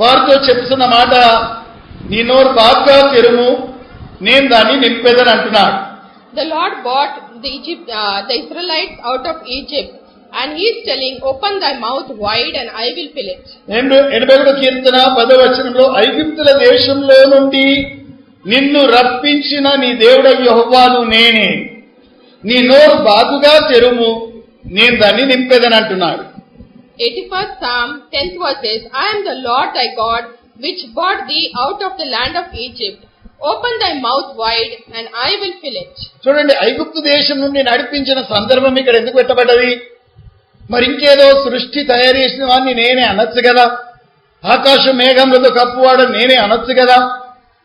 వారితో చెప్తున్న మాట, నీ నోరు బాగా తెరుము, నేను దాన్ని నింపేదని అంటున్నాడు. The Lord brought the Israelites out of Egypt, and he is telling, open thy mouth wide and I will fill it. 81వ కీర్తన 10వ వచనంలో, ఐగుప్తుల దేశంలో నుండి నిన్ను రప్పించిన నీ దేవుడైన యెహోవాను నేనే, నీ నోరు బాగుగా తెరుము, నేను దాన్ని నింపేదని అంటున్నాడు. 81st Psalm 10th verse says, I am the Lord thy God, which brought thee out of the land of Egypt. Open thy mouth wide and I will fill it. చూడండి, ఐగుప్తు దేశం నుండి నడిపించిన సందర్భం ఇక్కడ ఎందుకు పెట్టబడ్డది? మరి ఇంకేదో సృష్టి తయారు చేసిన వాడిని నేనే అనొచ్చు కదా, ఆకాశం మేఘములతో కప్పువాడని నేనే అనొచ్చు కదా,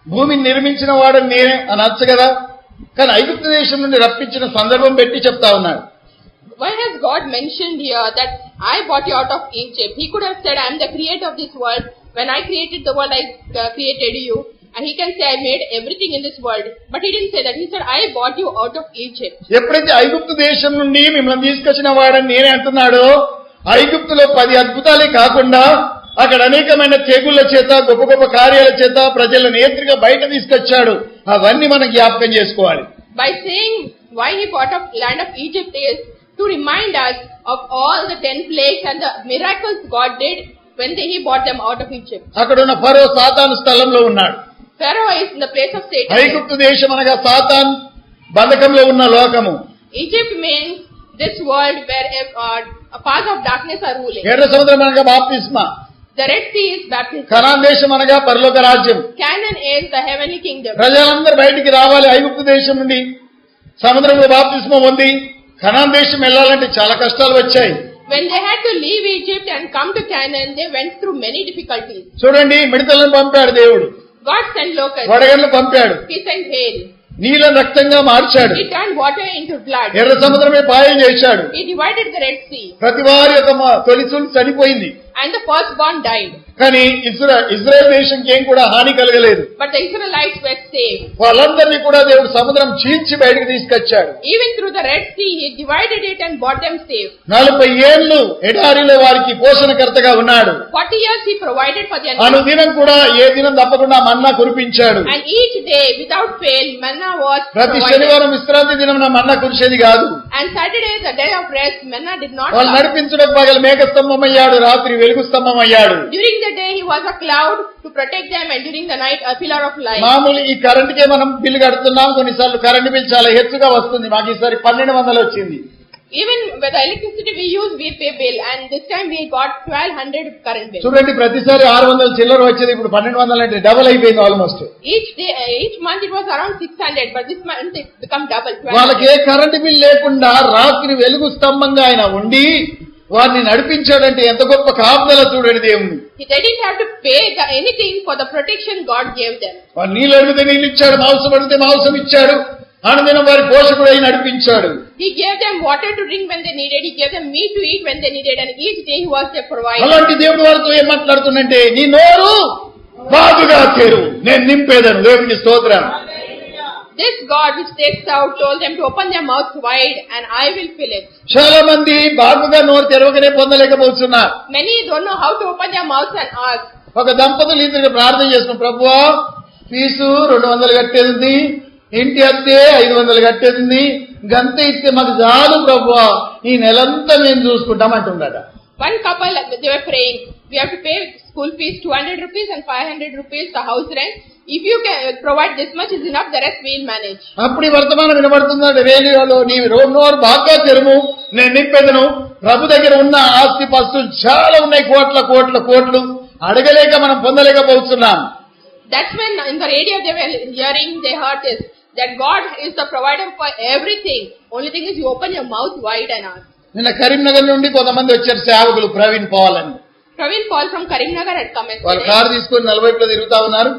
భూమిని నిర్మించిన వాడని నేనే అనొచ్చు కదా. కానీ ఐగుప్తు దేశం నుండి రప్పించిన సందర్భం పెట్టి చెప్తా ఉన్నాడు. Why has God mentioned here that I brought you out of Egypt? He could have said, I am the creator of this world. When I created the world, I created you. And he can say, I made everything in this world. But he didn't say that. He said, I brought you out of Egypt. ఎప్పుడైతే ఐగుప్తు దేశం నుండి మిమ్మల్ని తీసుకొచ్చిన వాడని నేనే అంటున్నాడో, ఐగుప్తులో 10 అద్భుతాలే కాకుండా అక్కడ అనేకమైన తెగుళ్ల చేత, గొప్ప గొప్ప కార్యాల చేత ప్రజల నేత్రిగా బయట తీసుకొచ్చాడు. అవన్నీ మనం జ్ఞాపకం చేసుకోవాలి. By saying why he brought up land of Egypt is to remind us of all the 10 plagues and the miracles God did when he brought them out of Egypt. అక్కడ ఉన్న ఫరో సాతాను స్థలంలో ఉన్నాడు. Pharaoh is in the place of Satan. ఐగుప్తు దేశం అనగా సాతాన్ బంధకంలో ఉన్న లోకము. Egypt means this world where a path of darkness are ruling. ఎర్ర సముద్రం అనగా బాప్తిస్మా. The Red Sea is baptism. Canaan దేశం అనగా పరలోక రాజ్యం. Canaan is the heavenly kingdom. ప్రజలందరూ బయటికి రావాలి ఐగుప్తు దేశం నుండి. సముద్రంలో బాప్తిస్మా పొంది కనాన్ దేశం వెళ్ళాలంటే చాలా కష్టాలు వచ్చాయి. When they had to leave Egypt and come to Canaan, they went through many difficulties. చూడండి, మిడతలను పంపాడు దేవుడు. God sent locusts. వడగళ్ళు పంపాడు. He sent hail. నీళ్ళ రక్తంగా మార్చాడు. He turned water into blood. ఎర్ర సముద్రమే పాయం చేశాడు. He divided the Red Sea. ప్రతి వారి యొక్క తొలిచూలు చనిపోయింది. And the firstborn died. కానీ ఇజ్రాయెల్ దేశంకి ఏం కూడా హాని కలగలేదు. But the Israelites were saved. వాళ్ళందరినీ కూడా దేవుడు సముద్రం చీల్చి బయటకు తీసుకొచ్చాడు. Even through the Red Sea, he divided it and brought them safe. 40 ఏళ్లు ఎడారిలో వారికి పోషణకర్తగా ఉన్నాడు. 40 years he provided for them. అనుదినం కూడా ఏ దినం తప్పకుండా మన్నా కురిపించాడు. And each day, without fail, manna was ప్రతి provided. శనివారం విశ్రాంతి దినం మన్నా కురిసేది కాదు. And Saturday, the day of rest, manna did not వాళ్ళు come. నడిపించడం పగలు మేఘ స్తంభం అయ్యాడు, రాత్రి వెలుగు స్తంభం అయ్యాడు. During the day, he was a cloud to protect them, and during the night, a pillar of light. మామూలు ఈ కరెంట్కే మనం బిల్లు కడుతున్నాం, కొన్నిసార్లు కరెంట్ బిల్ చాలా హెచ్చుగా వస్తుంది. మాకు ఈసారి 1200 వచ్చింది. Even with the electricity we use, we pay bill, and this time we got 1200 current bill. చూడండి, ప్రతిసారి 600 చిల్లర వచ్చేది, ఇప్పుడు 1200 అంటే డబుల్ అయిపోయింది almost. Each month it was around 600, but this month it become double. వాళ్ళకి ఏ కరెంట్ బిల్ లేకుండా రాత్రి వెలుగు స్తంభంగా ఆయన ఉండి వారిని నడిపించాడంటే ఎంత గొప్ప కాపుదల చూడండి దేవుని. They didn't have to pay anything for the protection God gave them. వారు నీళ్ళు అడిగితే నీళ్ళు ఇచ్చాడు, మాంసం అడిగితే మాంసం ఇచ్చాడు, అనుదినం వారి పోషకుడై నడిపించాడు. He gave them water to drink when they needed, he gave them meat to eat when they needed, and each day he was their provider. అలాంటి దేవుడు వారితో ఏం మాట్లాడుతుందంటే, నీ నోరు బాగుగా తెరు, నేను నింపేదను. దేవునికి స్తోత్రం. This God which takes out told them to open their mouth wide and I will fill it. చాలా మంది బాగుగా నోరు తెరవకనే పొందలేకపోతున్నారు. Many don't know how to open their mouths and ask. ఒక దంపతులు ఇద్దరు ప్రార్థన చేస్తున్నారు, ప్రభువా ఫీజు 200 కట్టేది, ఇంటి అత్తే 500 కట్టేది, గంత ఇస్తే మాకు చాలు ప్రభువా, ఈ నెలంతా మేము చూసుకుంటాం అంటున్నాడ. One couple, they were praying, we have to pay school fees 200 rupees and 500 rupees the house rent. If you can provide this much is enough, the rest we will manage. అప్పుడు ఈ వర్తమానం వినబడుతుందంటే రేడియోలో, నీ నోరు బాగా తెరుము, నేను నింపెదను. ప్రభు దగ్గర ఉన్న ఆస్తి పస్తులు చాలా ఉన్నాయి, కోట్ల కోట్ల కోట్లు, అడగలేక మనం పొందలేకపోతున్నాం. That's when in the radio they were hearing, they heard this, that God is the provider for everything. Only thing is you open your mouth wide and ask. నిన్న కరీంనగర్ నుండి కొంతమంది వచ్చారు సేవకులు, ప్రవీణ్ పాల్ అని. Praveen Paul from Karimnagar had come and వాళ్ళు car తీసుకొని 40 తిరుగుతా ఉన్నారు.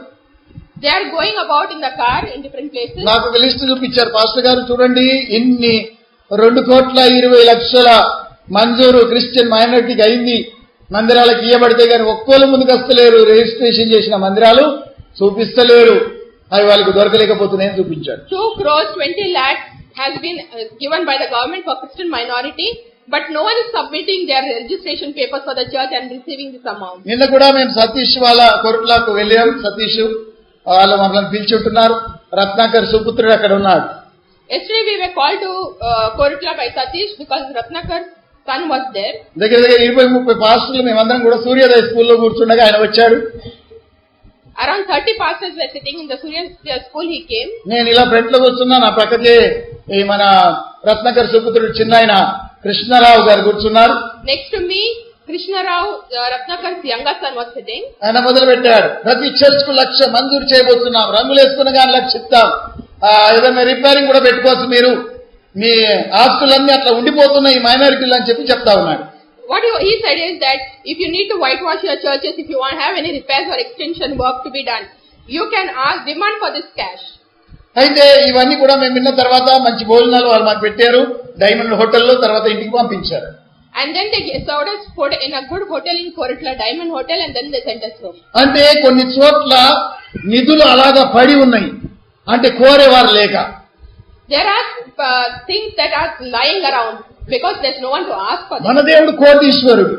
they are going about in the car in different places. నాకు ఒక లిస్ట్ చూపించారు, పాస్టర్ గారు చూడండి, ఇన్ని 2,20,00,000 మంజూరు క్రిస్టియన్ మైనారిటీకి అయింది, మందిరాలకు ఇవ్వబడితే కానీ ఒక్కోళ్ళు ముందుకు వస్తలేరు, రిజిస్ట్రేషన్ చేసిన మందిరాలు చూపిస్తలేరు, అవి వాళ్ళకి దొరకలేకపోతున్నాయని చూపించారు. 2 crores 20 lakhs has been given by the government for Christian minority, But no one is submitting their registration papers for the church and receiving this amount. నిన్న కూడా మేము సతీష్ వాళ్ళ కొరట్లకు వెళ్ళాం. సతీష్ వాళ్ళు మమ్మల్ని పిలిచి ఉంటున్నారు. రత్నాకర్ సుపుత్రుడు అక్కడ ఉన్నాడు. Yesterday we were called to Koratla by Satish because Ratnakar's son was there. దగ్గర 20-30 పాస్టర్లు మేమందరం కూడా సూర్యోదయ స్కూల్లో కూర్చుండగా ఆయన వచ్చాడు. Around 30 pastors were sitting in the Surya school. He came. నేను ఇలా ఫ్రంట్ లో కూర్చున్నా. నా పక్కకే ఈ మన రత్నాకర్ సుపుత్రుడు చిన్న ఆయన కృష్ణారావు గారు కూర్చున్నారు. Next to me, Krishna Rao, Ratnakar's younger son, was sitting. ఆయన మొదలు పెట్టాడు. ప్రతి చర్చ్ కు 1,00,000 మంజూరు చేయబోతున్నాం. రంగులు వేసుకుని కానీ 1,00,000 ఇస్తాం. ఏదైనా రిపేరింగ్ కూడా పెట్టుకోవచ్చు. మీరు మీ ఆస్తులన్నీ అట్లా ఉండిపోతున్నాయి ఈ మైనారిటీలు అని చెప్తా ఉన్నాడు. What he said is that if you need to whitewash your churches, if you want to have any repairs or extension work to be done, you can ask, demand for this cash. అయితే ఇవన్నీ కూడా మేము విన్న తర్వాత మంచి భోజనాలు వాళ్ళు మాకు పెట్టారు డైమండ్ హోటల్లో. తర్వాత ఇంటికి పంపించారు. And then they served us food in a good hotel in Koratla, Diamond Hotel, and then they sent us home. అంటే కొన్ని చోట్ల నిధులు అలాగా పడి ఉన్నాయి. అంటే కోరేవారు లేక. There are things that are lying around because there's no one to ask for them. మన దేవుడు కోటీశ్వరుడు.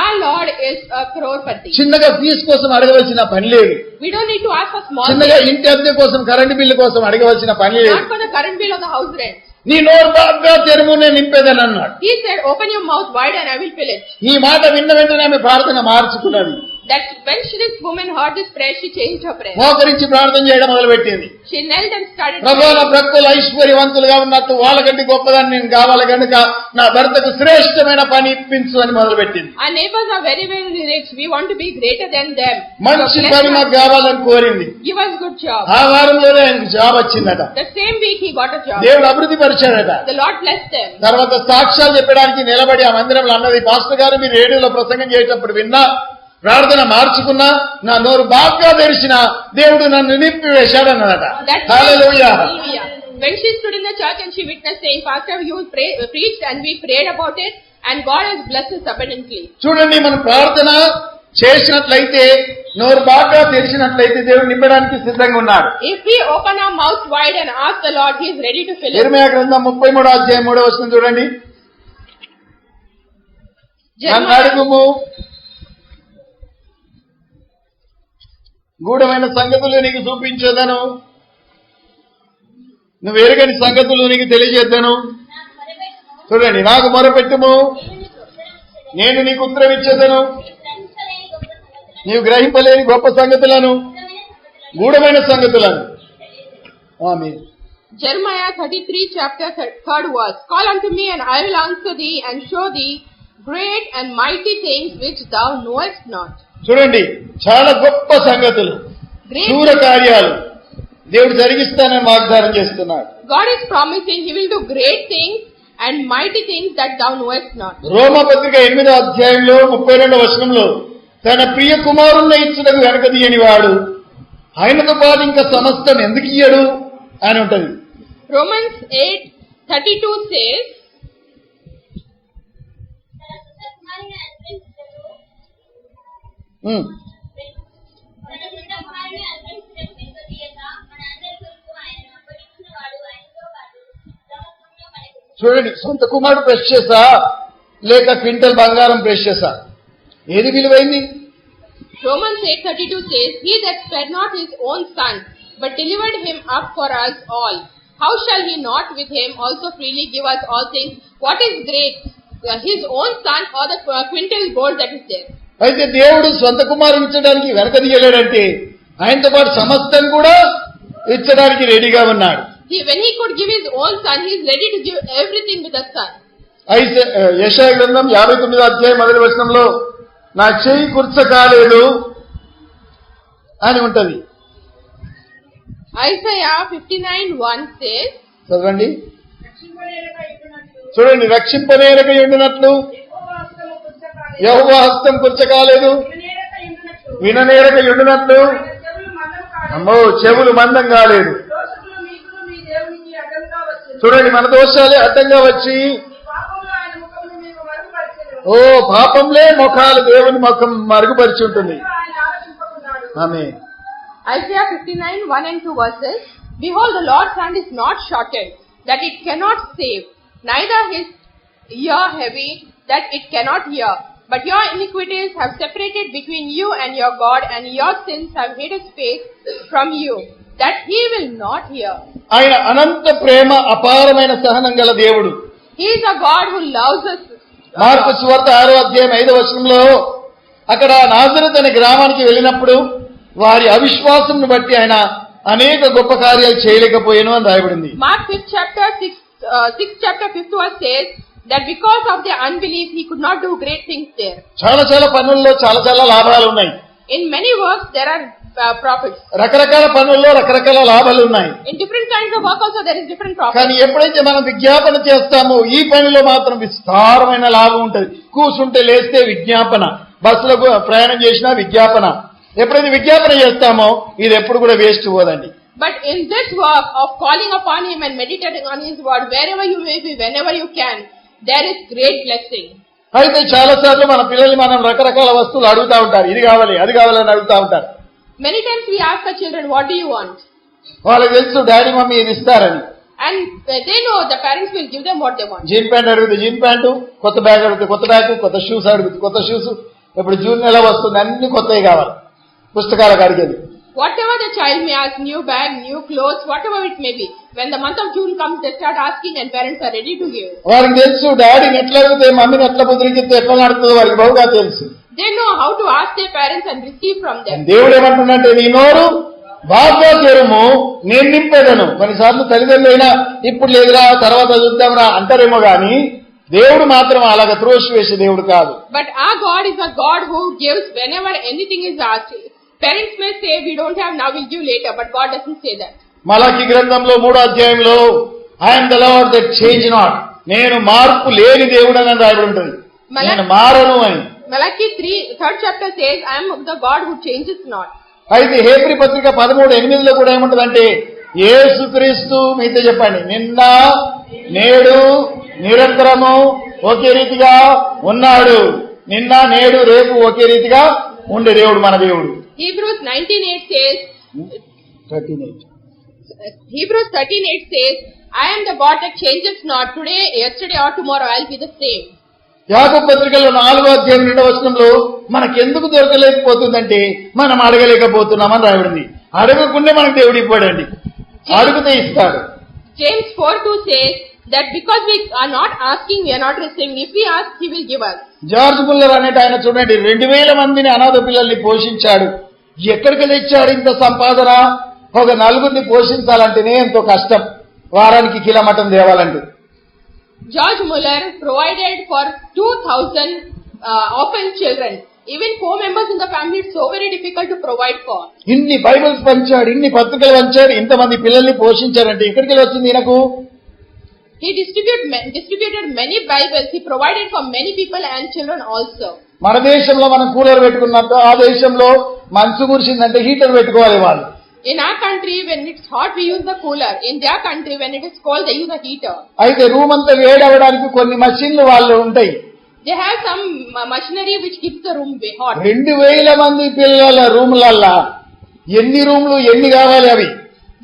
Our Lord is a crorepati. చిన్నగా ఫీజు కోసం అడగవలసిన పని లేదు. We don't need to ask for small చిన్నగా things. ఇంటి అద్దె కోసం కరెంటు బిల్లు కోసం అడగవలసిన పని లేదు. Not for the current bill or the house rent. నీ నోరు బాగా తెరుము నేను నింపేదని అన్నాడు. He said, open your mouth wide and I will fill it. ఈ మాట విన్న వెంటనే ఆమె ప్రార్థన మార్చుకున్నది. That when this woman heard this prayer, she changed her prayer. మోకరించి ప్రార్థన చేయడం మొదలుపెట్టింది. She knelt and started ప్రభువా, నా praying. ప్రక్కలు ఐశ్వర్యవంతులుగా ఉన్నట్టు వాళ్ళకంటే గొప్పదాన్ని నేను కావాలి కనుక నా భర్తకు శ్రేష్టమైన పని ఇప్పించు అని మొదలుపెట్టింది. Our neighbors are very, very rich. We want to be greater than them. మంచి So పని bless నాకు us. కావాలని కోరింది. Give us good job. ఆ వారంలోనే ఆయనకు జాబ్ వచ్చిందట. The same week he got a job. దేవుడు అభివృద్ధి పరిచాడట. The Lord blessed them. తర్వాత సాక్ష్యాలు చెప్పడానికి నిలబడి ఆ మందిరంలో అన్నది, పాస్టర్ గారు మీరు రేడియోలో ప్రసంగం చేసేటప్పుడు విన్నా, ప్రార్థన మార్చుకున్నా, నా నోరు బాగా తెరిచిన దేవుడు నన్ను నింపివేశాడు అన్నదట. హల్లెలూయా. Hallelujah. When she stood in the church and she witnessed saying, Pastor, you preached and we prayed about it and God has blessed us abundantly. చూడండి, మనం ప్రార్థన చేసినట్లయితే, నోరు బాగా తెరిచినట్లయితే దేవుడు నింపడానికి సిద్ధంగా ఉన్నాడు. If we open our mouth wide and ask the Lord, He is ready to fill it. ఇర్మీయా గ్రంథం 33:3 చూడండి. నన్ను అడుగుము, గూఢమైన సంగతులు నీకు చూపించేదను, నువ్వు ఎరుగని సంగతులు నీకు తెలియజేద్దాను. చూడండి, నాకు మొరపెట్టుము, నేను నీకు ఉత్తరం ఇచ్చేదను, నీవు గ్రహింపలేని గొప్ప సంగతులను, గూఢమైన సంగతులను. ఆమేన్. Jeremiah 33 chapter 3rd verse. Call unto me and I will answer thee and show thee great and mighty things which thou knowest not. చూడండి, చాలా గొప్ప సంగతులు, దూర కార్యాలు దేవుడు జరిగిస్తానని వాగ్దానం చేస్తున్నాడు. God is promising He will do great things and mighty things that thou knowest not. రోమపత్రిక 8వ అధ్యాయంలో 32వ వచనంలో, తన ప్రియ కుమారుణ్ణి ఇచ్చుటకు వెనకదీయని వాడు ఆయనతో పాటు ఇంకా సమస్తం ఎందుకు ఇయ్యడు అని ఉంటది. Romans 8:32 says, చూడండి, సొంత కుమారుడు ప్రెషియసా లేక క్వింటల్ బంగారం ప్రెషియసా? ఏది విలువైంది? Romans 8:32 says, He that spared not his own son, but delivered him up for us all, how shall he not with him also freely give us all things? What is great, his own son or the quintal gold that is there? అయితే దేవుడు సొంత కుమారుడు ఇచ్చడానికి వెనకదీయలేడంటే ఆయనతో పాటు సమస్తం కూడా ఇచ్చడానికి రెడీగా ఉన్నాడు. When he could give his own son, he is ready to give everything with the son. అయితే యెషయా గ్రంథం 59వ అధ్యాయం 1వ వచనంలో, నా చెయ్యి కుర్చ కాలేదు అని ఉంటది. Isaiah 59:1 says, చదవండి. చూడండి, రక్షింపనేరక ఉండినట్లు యెహోవా హస్తం కుర్చ కాలేదు, విననేరక ఉండినట్లు అమ్మో చెవులు మందం కాలేదు. చూడండి, మన దోషాలే అడ్డంగా వచ్చి, ఓ పాపంలే ముఖాలు దేవుని ముఖం మరుగుపరిచి ఉంటుంది. ఆమేన్. Isaiah 59:1 and 2 verses, Behold, the Lord's hand is not shortened, that it cannot save, neither his ear heavy that it cannot hear. But your iniquities have separated between you and your God, and your sins have hid his face from you, that he will not hear. ఆయన అనంత ప్రేమ అపారమైన సహనం గల దేవుడు. He is a God who loves us. Mark సువార్త 6వ అధ్యాయం 5వ వచనంలో అక్కడ నాజరేతు అనే గ్రామానికి వెళ్ళినప్పుడు వారి అవిశ్వాసంను బట్టి ఆయన అనేక గొప్ప కార్యాలు చేయలేకపోయాను అని రాయబడింది. Mark 5th chapter 6th chapter 5th verse says that because of their unbelief he could not do great things there. చాలా పనుల్లో చాలా లాభాలు ఉన్నాయి. In many works there are profits. రకరకాల పనుల్లో రకరకాల లాభాలు ఉన్నాయి. In different kinds of work also there is different profit. కానీ ఎప్పుడైతే మనం విజ్ఞాపన చేస్తామో ఈ పనిలో మాత్రం విస్తారమైన లాభం ఉంటుంది. కూర్చుంటే లేస్తే విజ్ఞాపన, బస్సులో ప్రయాణం చేసినా విజ్ఞాపన. ఎప్పుడైతే విజ్ఞాపన చేస్తామో ఇది ఎప్పుడు కూడా వేస్ట్ పోదండి. But in this work of calling upon him and meditating on his word, wherever you may be, whenever you can, there is great blessing. అయితే చాలా సార్లు మన పిల్లల్ని మనం రకరకాల వస్తువులు అడుగుతా ఉంటారు. ఇది కావాలి అది కావాలని అడుగుతా ఉంటారు. Many times we ask our children, what do you want? వాళ్ళకి తెలుసు డాడీ మమ్మీ ఇది ఇస్తారని. And they know the parents will give them what they want. Jean pant అడిగితే జీన్ ప్యాంటు, కొత్త బ్యాగ్ అడిగితే కొత్త బ్యాగ్, కొత్త షూస్ అడిగితే కొత్త షూస్. ఇప్పుడు జూన్ నెల వస్తుంది, అన్ని కొత్తవి కావాలి. పుస్తకాలకు అడిగేది. Whatever the child may ask, new bag, new clothes, whatever it may be. When the month of June comes, they start asking and parents are ready to give. వారికి తెలుసు డాడీని ఎట్లా అడిగితే మమ్మీని ఎట్లా బుద్ధికిస్తే ఎట్లా నడుతుందో వారికి బాగా తెలుసు. They know how to ask their parents and receive from them. దేవుడు ఏమంటున్నాడంటే నీ నోరు బాగా తెరుము నేను నింపేదను. కొన్నిసార్లు తల్లిదండ్రులైనా ఇప్పుడు లేదురా తర్వాత చూద్దాంరా అంటారేమో గాని దేవుడు మాత్రం అలాగ త్రోసివేసే దేవుడు కాదు. But our God is a God who gives whenever anything is asked. Parents may say we don't have now, we'll give later, but God doesn't say that. మలాకి గ్రంథంలో 3వ అధ్యాయంలో I'm the lord that change not, నేను మార్పు లేని దేవుడు అని రాయబడి ఉంటుంది. నేను మారను అని. Malachi 3rd chapter says I am the God who changes not. అయితే హెబ్రీ పత్రిక 13:8 కూడా ఏముంటదంటే యేసుక్రీస్తు మీతో చెప్పండి నిన్న నేడు నిరంతరము ఒకే రీతిగా ఉన్నాడు. నిన్న నేడు రేపు ఒకే రీతిగా ఉండే దేవుడు మన దేవుడు. Hebrews 19:8 says 13:8 Hebrews 13:8 says I am the God that changes not, today, yesterday or tomorrow I'll be the same. యాకోబు పత్రికలో 4వ అధ్యాయం 2వ వచనంలో మనకెందుకు దొరకలేకపోతుందంటే మనం అడగలేకపోతున్నామని రాయబడింది. అడగకుండా మనకు దేవుడు ఇవ్వడండి, అడిగితే ఇస్తాడు. James 4:2 says that because we are not asking, we are not receiving. If we ask, he will give us. George Muller అనేట ఆయన చూడండి 2000 మందిని అనాథ పిల్లల్ని పోషించాడు. ఎక్కడికి తెచ్చాడు ఇంత సంపాదన? ఒక 4గురిని పోషించాలంటేనే ఎంతో కష్టం, వారానికి కిలో మటన్ తేవాలంటే. George Muller provided for 2000 orphan children. Even 4 members in the family, it's so very difficult to provide for. ఇన్ని బైబిల్స్ పంచాడు, ఇన్ని పత్రికలు పంచాడు, ఇంతమంది పిల్లల్ని పోషించారంటే ఎక్కడికి వచ్చింది ఈయనకు? He distributed many Bibles. He provided for many people and children also. మన దేశంలో మనం కూలర్ పెట్టుకున్నట్టు ఆ దేశంలో మంచు కురిసిందంటే హీటర్ పెట్టుకోవాలి వాళ్ళు. In our country, when it's hot, we use the cooler. In their country, when it is cold, they use a heater. అయితే రూమ్ అంతా వేడవడానికి కొన్ని మషిన్లు వాళ్ళు ఉంటాయి. They have some machinery which keeps the room hot. 2000 మంది పిల్లల రూములల్లా ఎన్ని రూములు ఎన్ని కావాలి అవి?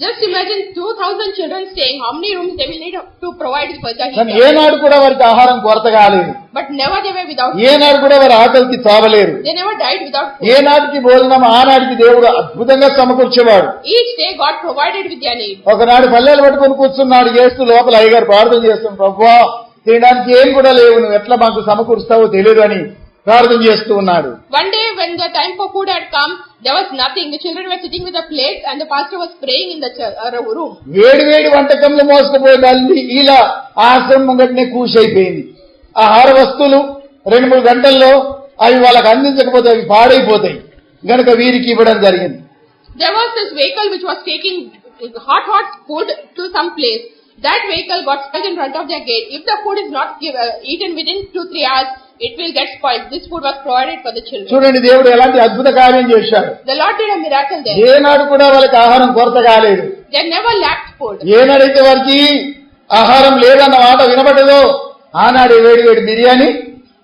Just imagine 2000 children staying. How many rooms they will need to provide for the కానీ heater? ఏనాడు కూడా వారికి ఆహారం కొరత కాలేదు. But never they were without food. ఏనాడు కూడా వారి ఆకలికి చావలేరు. They never died without food. ఏనాటికి భోజనం ఆనాటికి దేవుడు అద్భుతంగా సమకూర్చేవాడు. Each day God provided with their need. ఒకనాడు పల్లెలు పట్టుకొని కూర్చున్నాడు చేస్తూ లోపల అయ్యగారు ప్రార్థన చేస్తున్నాడు, ప్రభువా తినడానికి ఏం కూడా లేవు, నువ్వు ఎట్లా మాకు సమకూరుస్తావో తెలియదు అని ప్రార్థన చేస్తూ ఉన్నాడు. One day when the time for food had come, there was nothing. The children were sitting with the plates and the pastor was praying in the room. వేడి వంటకంలో మోసుకుపోయే తల్లి ఇలా ఆశ్రమం ముంగటనే కూసైపోయింది. ఆహార వస్తువులు 2-3 గంటల్లో అవి వాళ్ళకి అందించకపోతే అవి పాడైపోతాయి గనక వీరికి ఇవ్వడం జరిగింది. There was this vehicle which was taking hot food to some place. That vehicle got stuck in front of their gate. If the food is not eaten within 2-3 hours, it will get spoiled. This food was provided for the children. చూడండి దేవుడు ఎలాంటి అద్భుత కార్యం చేశాడు. The Lord did a miracle there. ఏనాడు కూడా వాళ్ళకి ఆహారం కొరత కాలేదు. They never lacked food. ఏనాడైతే వారికి ఆహారం లేదన్న మాట వినబడదో ఆనాడు వేడి బిర్యానీ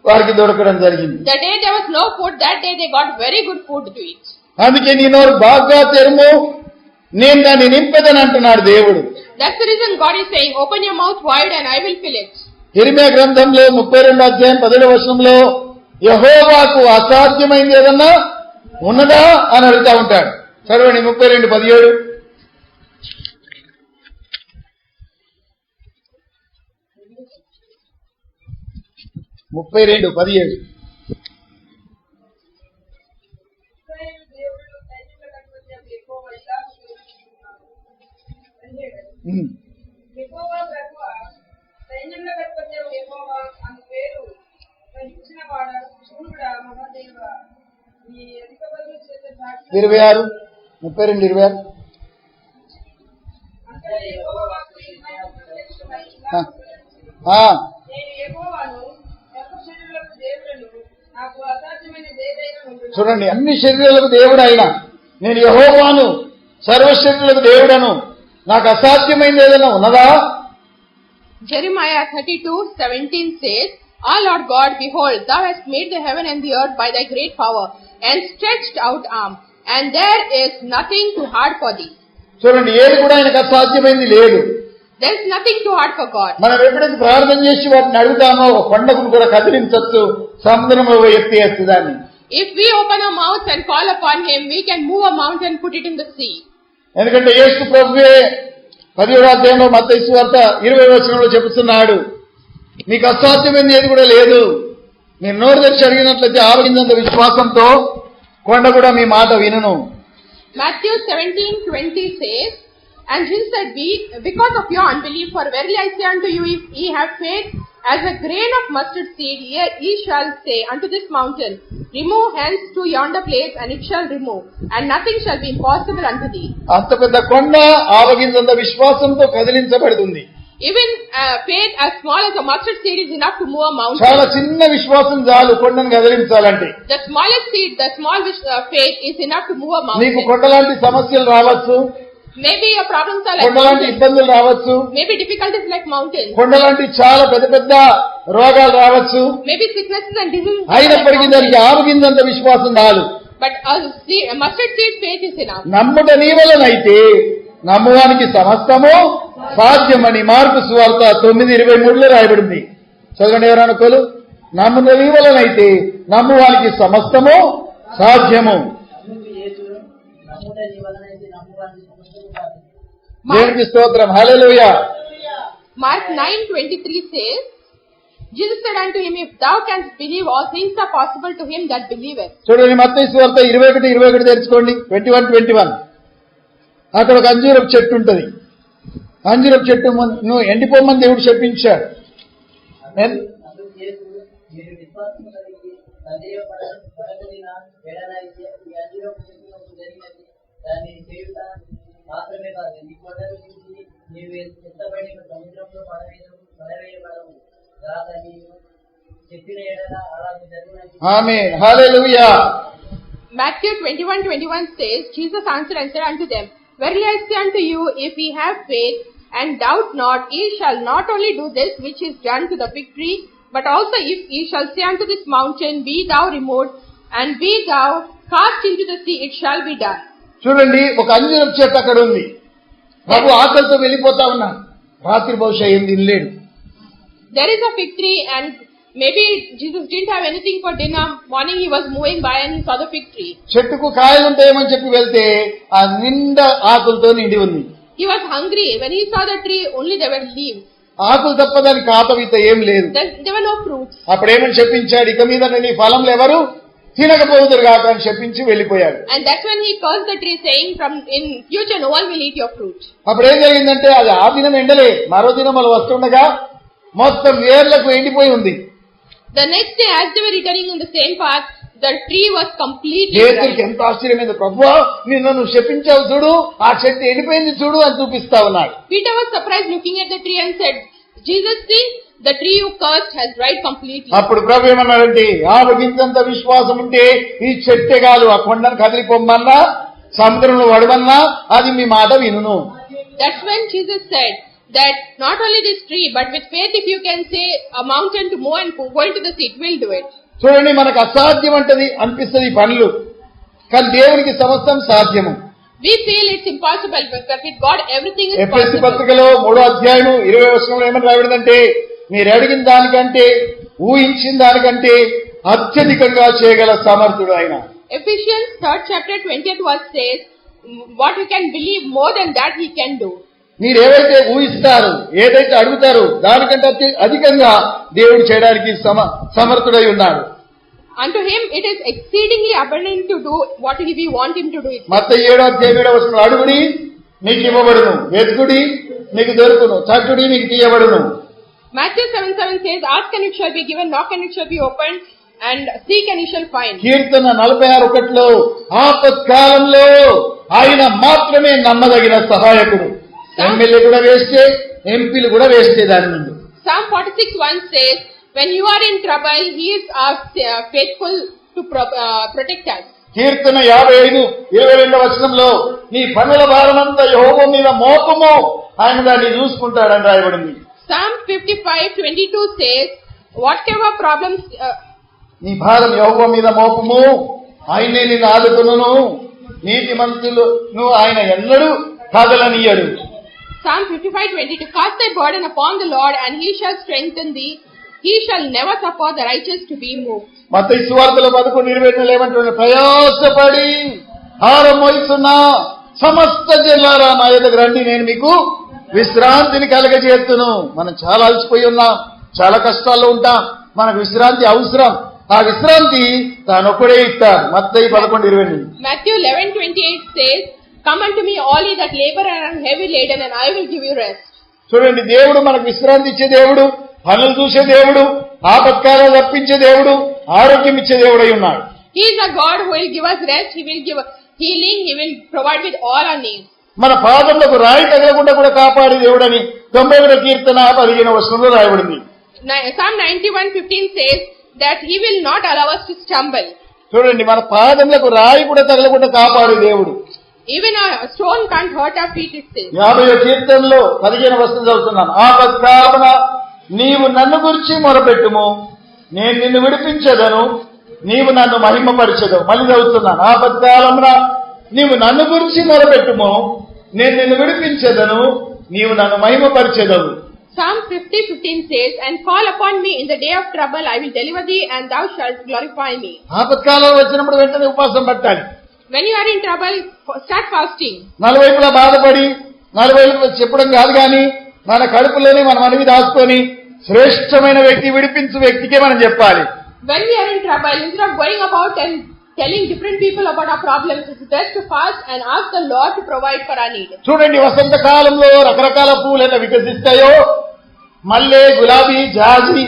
వారికి దొరకడం జరిగింది. The day there was no food, that day they got very good food to eat. అందుకే నీ నోరు బాగా తెరుము నేను దాన్ని నింపెదని అంటున్నాడు దేవుడు. That's the reason God is saying, open your mouth wide and I will fill it. యెరెమీయా గ్రంథంలో 32 అధ్యాయం 17వ వచనంలో యెహోవాకు అసాధ్యమైంది ఏదన్నా ఉన్నదా అని అడుగుతా ఉంటాడు. చదవండి 32:17. యెహోవా ప్రభువా, సైన్యముల అధిపతియగు యెహోవా అను పేరు గ్రహించిన వాడా, శూరుడా, మహాదేవా, నీ అధిక బలుల చేత సాక్షి 26, 32:26. అంతటా యెహోవా వాక్కు ఇర్మీయాకు ప్రత్యక్షమై ఇలా ఆ. సెలవిచ్చెను. నేను యెహోవాను, సర్వశరీరులకు దేవుడను, నాకు అసాధ్యమైన దేదైనా ఉండునా? చూడండి, అన్ని శరీరాలకు దేవుడు అయినా నేను యెహోవాను, సర్వశరీరులకు దేవుడను, నాకు అసాధ్యమైంది ఏదైనా ఉన్నదా? Jeremiah 32:17 says, "O Lord God, behold, thou hast made the heaven and the earth by thy great power and stretched out arm, and there is nothing too hard for thee." చూడండి, ఏది కూడా ఆయనకు అసాధ్యమైంది లేదు. There is nothing too hard for God. మనం ఎప్పుడైతే ప్రార్థన చేసి వాటిని అడుగుతామో ఒక కొండకును కూడా కదిలించవచ్చు, సముద్రంలో ఎత్తేయచ్చు దాన్ని. If we open our mouths and call upon him, we can move a mountain, put it in the sea. ఎందుకంటే యేసు ప్రభువే 17వ అధ్యాయంలో మత్తయి సువార్త 20వ వచనంలో చెబుతున్నాడు, మీకు అసాధ్యమైనది ఏది కూడా లేదు, మీరు నోరు తెరిచి అడిగినట్లయితే ఆవగిందంత విశ్వాసంతో కొండ కూడా మీ మాట వినును. Matthew 17:20 says, "And Jesus said, because of your unbelief, for verily I say unto you, if ye have faith as a grain of mustard seed, ye shall say unto this mountain, remove hence to yonder place, and it shall remove, and nothing shall be impossible unto thee." అంత పెద్ద కొండ ఆవగిందంత విశ్వాసంతో కదిలించబడుతుంది. Even faith as small as a mustard seed is enough to move a mountain. చాలా చిన్న విశ్వాసం చాలు కొండను కదిలించాలంటే. The smallest seed, the small faith is enough to move a నీకు mountain. కొండలాంటి సమస్యలు రావచ్చు, Maybe your problems are like కొండలాంటి mountains. ఇబ్బందులు రావచ్చు, Maybe difficulties like mountains. కొండలాంటి చాలా పెద్ద పెద్ద రోగాలు రావచ్చు. Maybe sicknesses and diseases. అయినప్పటికీ దానికి ఆవగిందంత విశ్వాసం చాలు. But a mustard seed faith is enough. నమ్ముట నీ వలనైతే నమ్మువానికి సమస్తము సాధ్యమని మార్కు సువార్త 9:23లో రాయబడింది. చదవండి ఎవరనుకోలు. నమ్ముట నీ వలనైతే నమ్మువానికి సమస్తము సాధ్యము. దేవునికి స్తోత్రం, హల్లెలూయా. Mark 9:23 says, Jesus said unto him, "If thou canst believe, all things are possible to him that believeth." చూడండి, మత్తయి సువార్త 21:21 తెరుచుకోండి. 21:21. అక్కడ ఒక అంజూరపు చెట్టు ఉంటది. అంజూరపు చెట్టు నువ్వు ఎండిపోమని దేవుడు చెప్పించాడు. ఆమేన్, హల్లెలూయా. Matthew 21:21 says, Jesus answered and said unto them, "Verily I say unto you, if ye have faith, and doubt not, ye shall not only do this which is done to the fig tree, but also if ye shall say unto this mountain, be thou removed, and be thou cast into the sea, it shall be done." చూడండి, ఒక అంజూరపు చెట్టు అక్కడ ఉంది. ప్రభు ఆకలితో వెళ్ళిపోతా ఉన్నాడు. రాత్రి బహుశా ఏం తినలేడు. There is a fig tree, and maybe Jesus didn't have anything for dinner. Morning he was moving by and he saw the fig tree. చెట్టుకు కాయలు ఉంటాయేమని చెప్పి వెళ్తే ఆ నిండా ఆకులతో నిండి ఉంది. He was hungry. When he saw the tree, only there were leaves. ఆకులు తప్ప దానికి ఆపవిత ఏం లేదు. There were no fruits. అప్పుడేమని చెప్పించాడు, ఇక మీద నీ ఫలంలో ఎవరు తినకపోదురు కాక అని చెప్పించి వెళ్ళిపోయాడు. And that's when he cursed the tree, saying, "From in future no one will eat your fruit." అప్పుడేం జరిగిందంటే అది ఆ దినం ఎండలే, మరో దినం వాళ్ళు వస్తుండగా మొత్తం వేర్లకు ఎండిపోయి ఉంది. The next day, as they were returning in the same path, the tree was completely పేతురుకి dry. ఎంత ఆశ్చర్యమైంది, ప్రభువా నిన్ను నువ్వు శపించావు చూడు, ఆ చెట్టు ఎండిపోయింది చూడు అని చూపిస్తా ఉన్నాడు. Peter was surprised looking at the tree and said, "Jesus, see, the tree you cursed has dried completely." అప్పుడు ప్రభు ఏమన్నాడంటే, ఆవగింజంత విశ్వాసం ఉంటే ఈ చెట్టే కాదు, ఆ కొండను కదిలిపోమ్మన్నా సముద్రంలో వడమన్నా అది మీ మాట వినును. That's when Jesus said that not only this tree, but with faith if you can say a mountain to move and go into the sea, it will do it. చూడండి, మనకు అసాధ్యం అంటది అనిపిస్తుంది ఈ పనులు, కానీ దేవునికి సమస్తం సాధ్యము. We feel it's impossible, but with God everything is ఎఫెసీ possible. పత్రికలో 3వ అధ్యాయం 20వ వచనంలో ఏమని రాయబడిందంటే, మీరు అడిగిన దానికంటే ఊహించిన దానికంటే అత్యధికంగా చేయగల సమర్థుడు ఆయన. Ephesians 3rd chapter 20th verse says, what you can believe more than that he can do. మీరు ఏవైతే ఊహిస్తారు, ఏదైతే అడుగుతారో దానికంటే అధికంగా దేవుడు చేయడానికి సమర్థుడై ఉన్నాడు. Unto him it is exceedingly abundant to do what we want him to do. మత్తయి 7:7 అడుగుడి మీకు ఇవ్వబడును, వెతుకుడి మీకు దొరుకును, తట్టుడి మీకు తీయబడును. Matthew 7:7 says, ask and it shall be given, knock and it shall be opened, and seek and you shall find. కీర్తన 46:1 ఆపత్కాలంలో ఆయన మాత్రమే నమ్మదగిన సహాయకుడు. ఎమ్మెల్యే కూడా వేస్తే, ఎంపీలు కూడా వేస్తే దాని నుండి. Psalm 46:1 says, when you are in trouble, he is faithful to protect us. కీర్తన 55:22 నీ పనుల భారమంతా యెహోవా మీద మోపము, ఆయన దాన్ని చూసుకుంటాడని రాయబడింది. Psalm 55:22 says, whatever problems నీ భారం యెహోవా మీద మోపము, ఆయనే నిన్ను ఆదుకొనును, నీతిమంతులను ఆయన ఎన్నడూ కదలనీయడు. Psalm 55:22 cast thy burden upon the Lord and he shall strengthen thee, he shall never suffer the righteous to be moved. మత్తయి సువార్తలో 11:27 ఏమంటున్నాడు, ప్రయాసపడి భారం మోస్తున్న సమస్త జనులారా నా యొద్దకు రండి, నేను మీకు విశ్రాంతిని కలగజేస్తును. మనం చాలా అలసిపోయి ఉన్నాం, చాలా కష్టాల్లో ఉంటాం, మనకు విశ్రాంతి అవసరం. ఆ విశ్రాంతి తానొక్కడే ఇస్తాడు. మత్తయి 11:20. Matthew 11:28 says, come unto me all ye that labor and are heavy laden, and I will give you rest. చూడండి, దేవుడు మనకు విశ్రాంతి ఇచ్చే దేవుడు, పనులు చూసే దేవుడు, ఆపత్కాలం తప్పించే దేవుడు, ఆరోగ్యం ఇచ్చే దేవుడై ఉన్నాడు. He is a God who will give us rest, he will give healing, he will provide with all our needs. మన పాదములకు రాయి తగలకుండా కూడా కాపాడే దేవుడని 91 కీర్తన 15 రాయబడింది. Psalm 91:15 says that he will not allow us to stumble. చూడండి, మన పాదములకు రాయి కూడా తగలకుండా కాపాడే దేవుడు. Even a stone can't hurt our feet, it says. 50 కీర్తనలో 15 చదువుతున్నాను. ఆపత్కాలమున నీవు నన్ను గురించి మొరపెట్టుము, నేను నిన్ను విడిపించదను, నీవు నన్ను మహిమపరచదు. మళ్ళీ చదువుతున్నాను. ఆపత్కాలమున నీవు నన్ను గురించి మొరపెట్టుము, నేను నిన్ను విడిపించదను, నీవు నన్ను మహిమపరచదవు. Psalm 50:15 says, and call upon me in the day of trouble, I will deliver thee, and thou shalt glorify me. ఆపత్కాలం వచ్చినప్పుడు వెంటనే ఉపవాసం పట్టాలి. When you are in trouble, start fasting. నలువైపులా బాధపడి నలువైపులా చెప్పడం కాదు, కానీ మన కడుపులోనే మన మనవి దాచుకొని శ్రేష్టమైన వ్యక్తి, విడిపించు వ్యక్తికే మనం చెప్పాలి. When we are in trouble, instead of going about and telling different people about our problems, it's best to fast and ask the Lord to provide for our need. చూడండి, వసంత కాలంలో రకరకాల పూలు ఎలా వికసిస్తాయో, మల్లె, గులాబీ, జాజి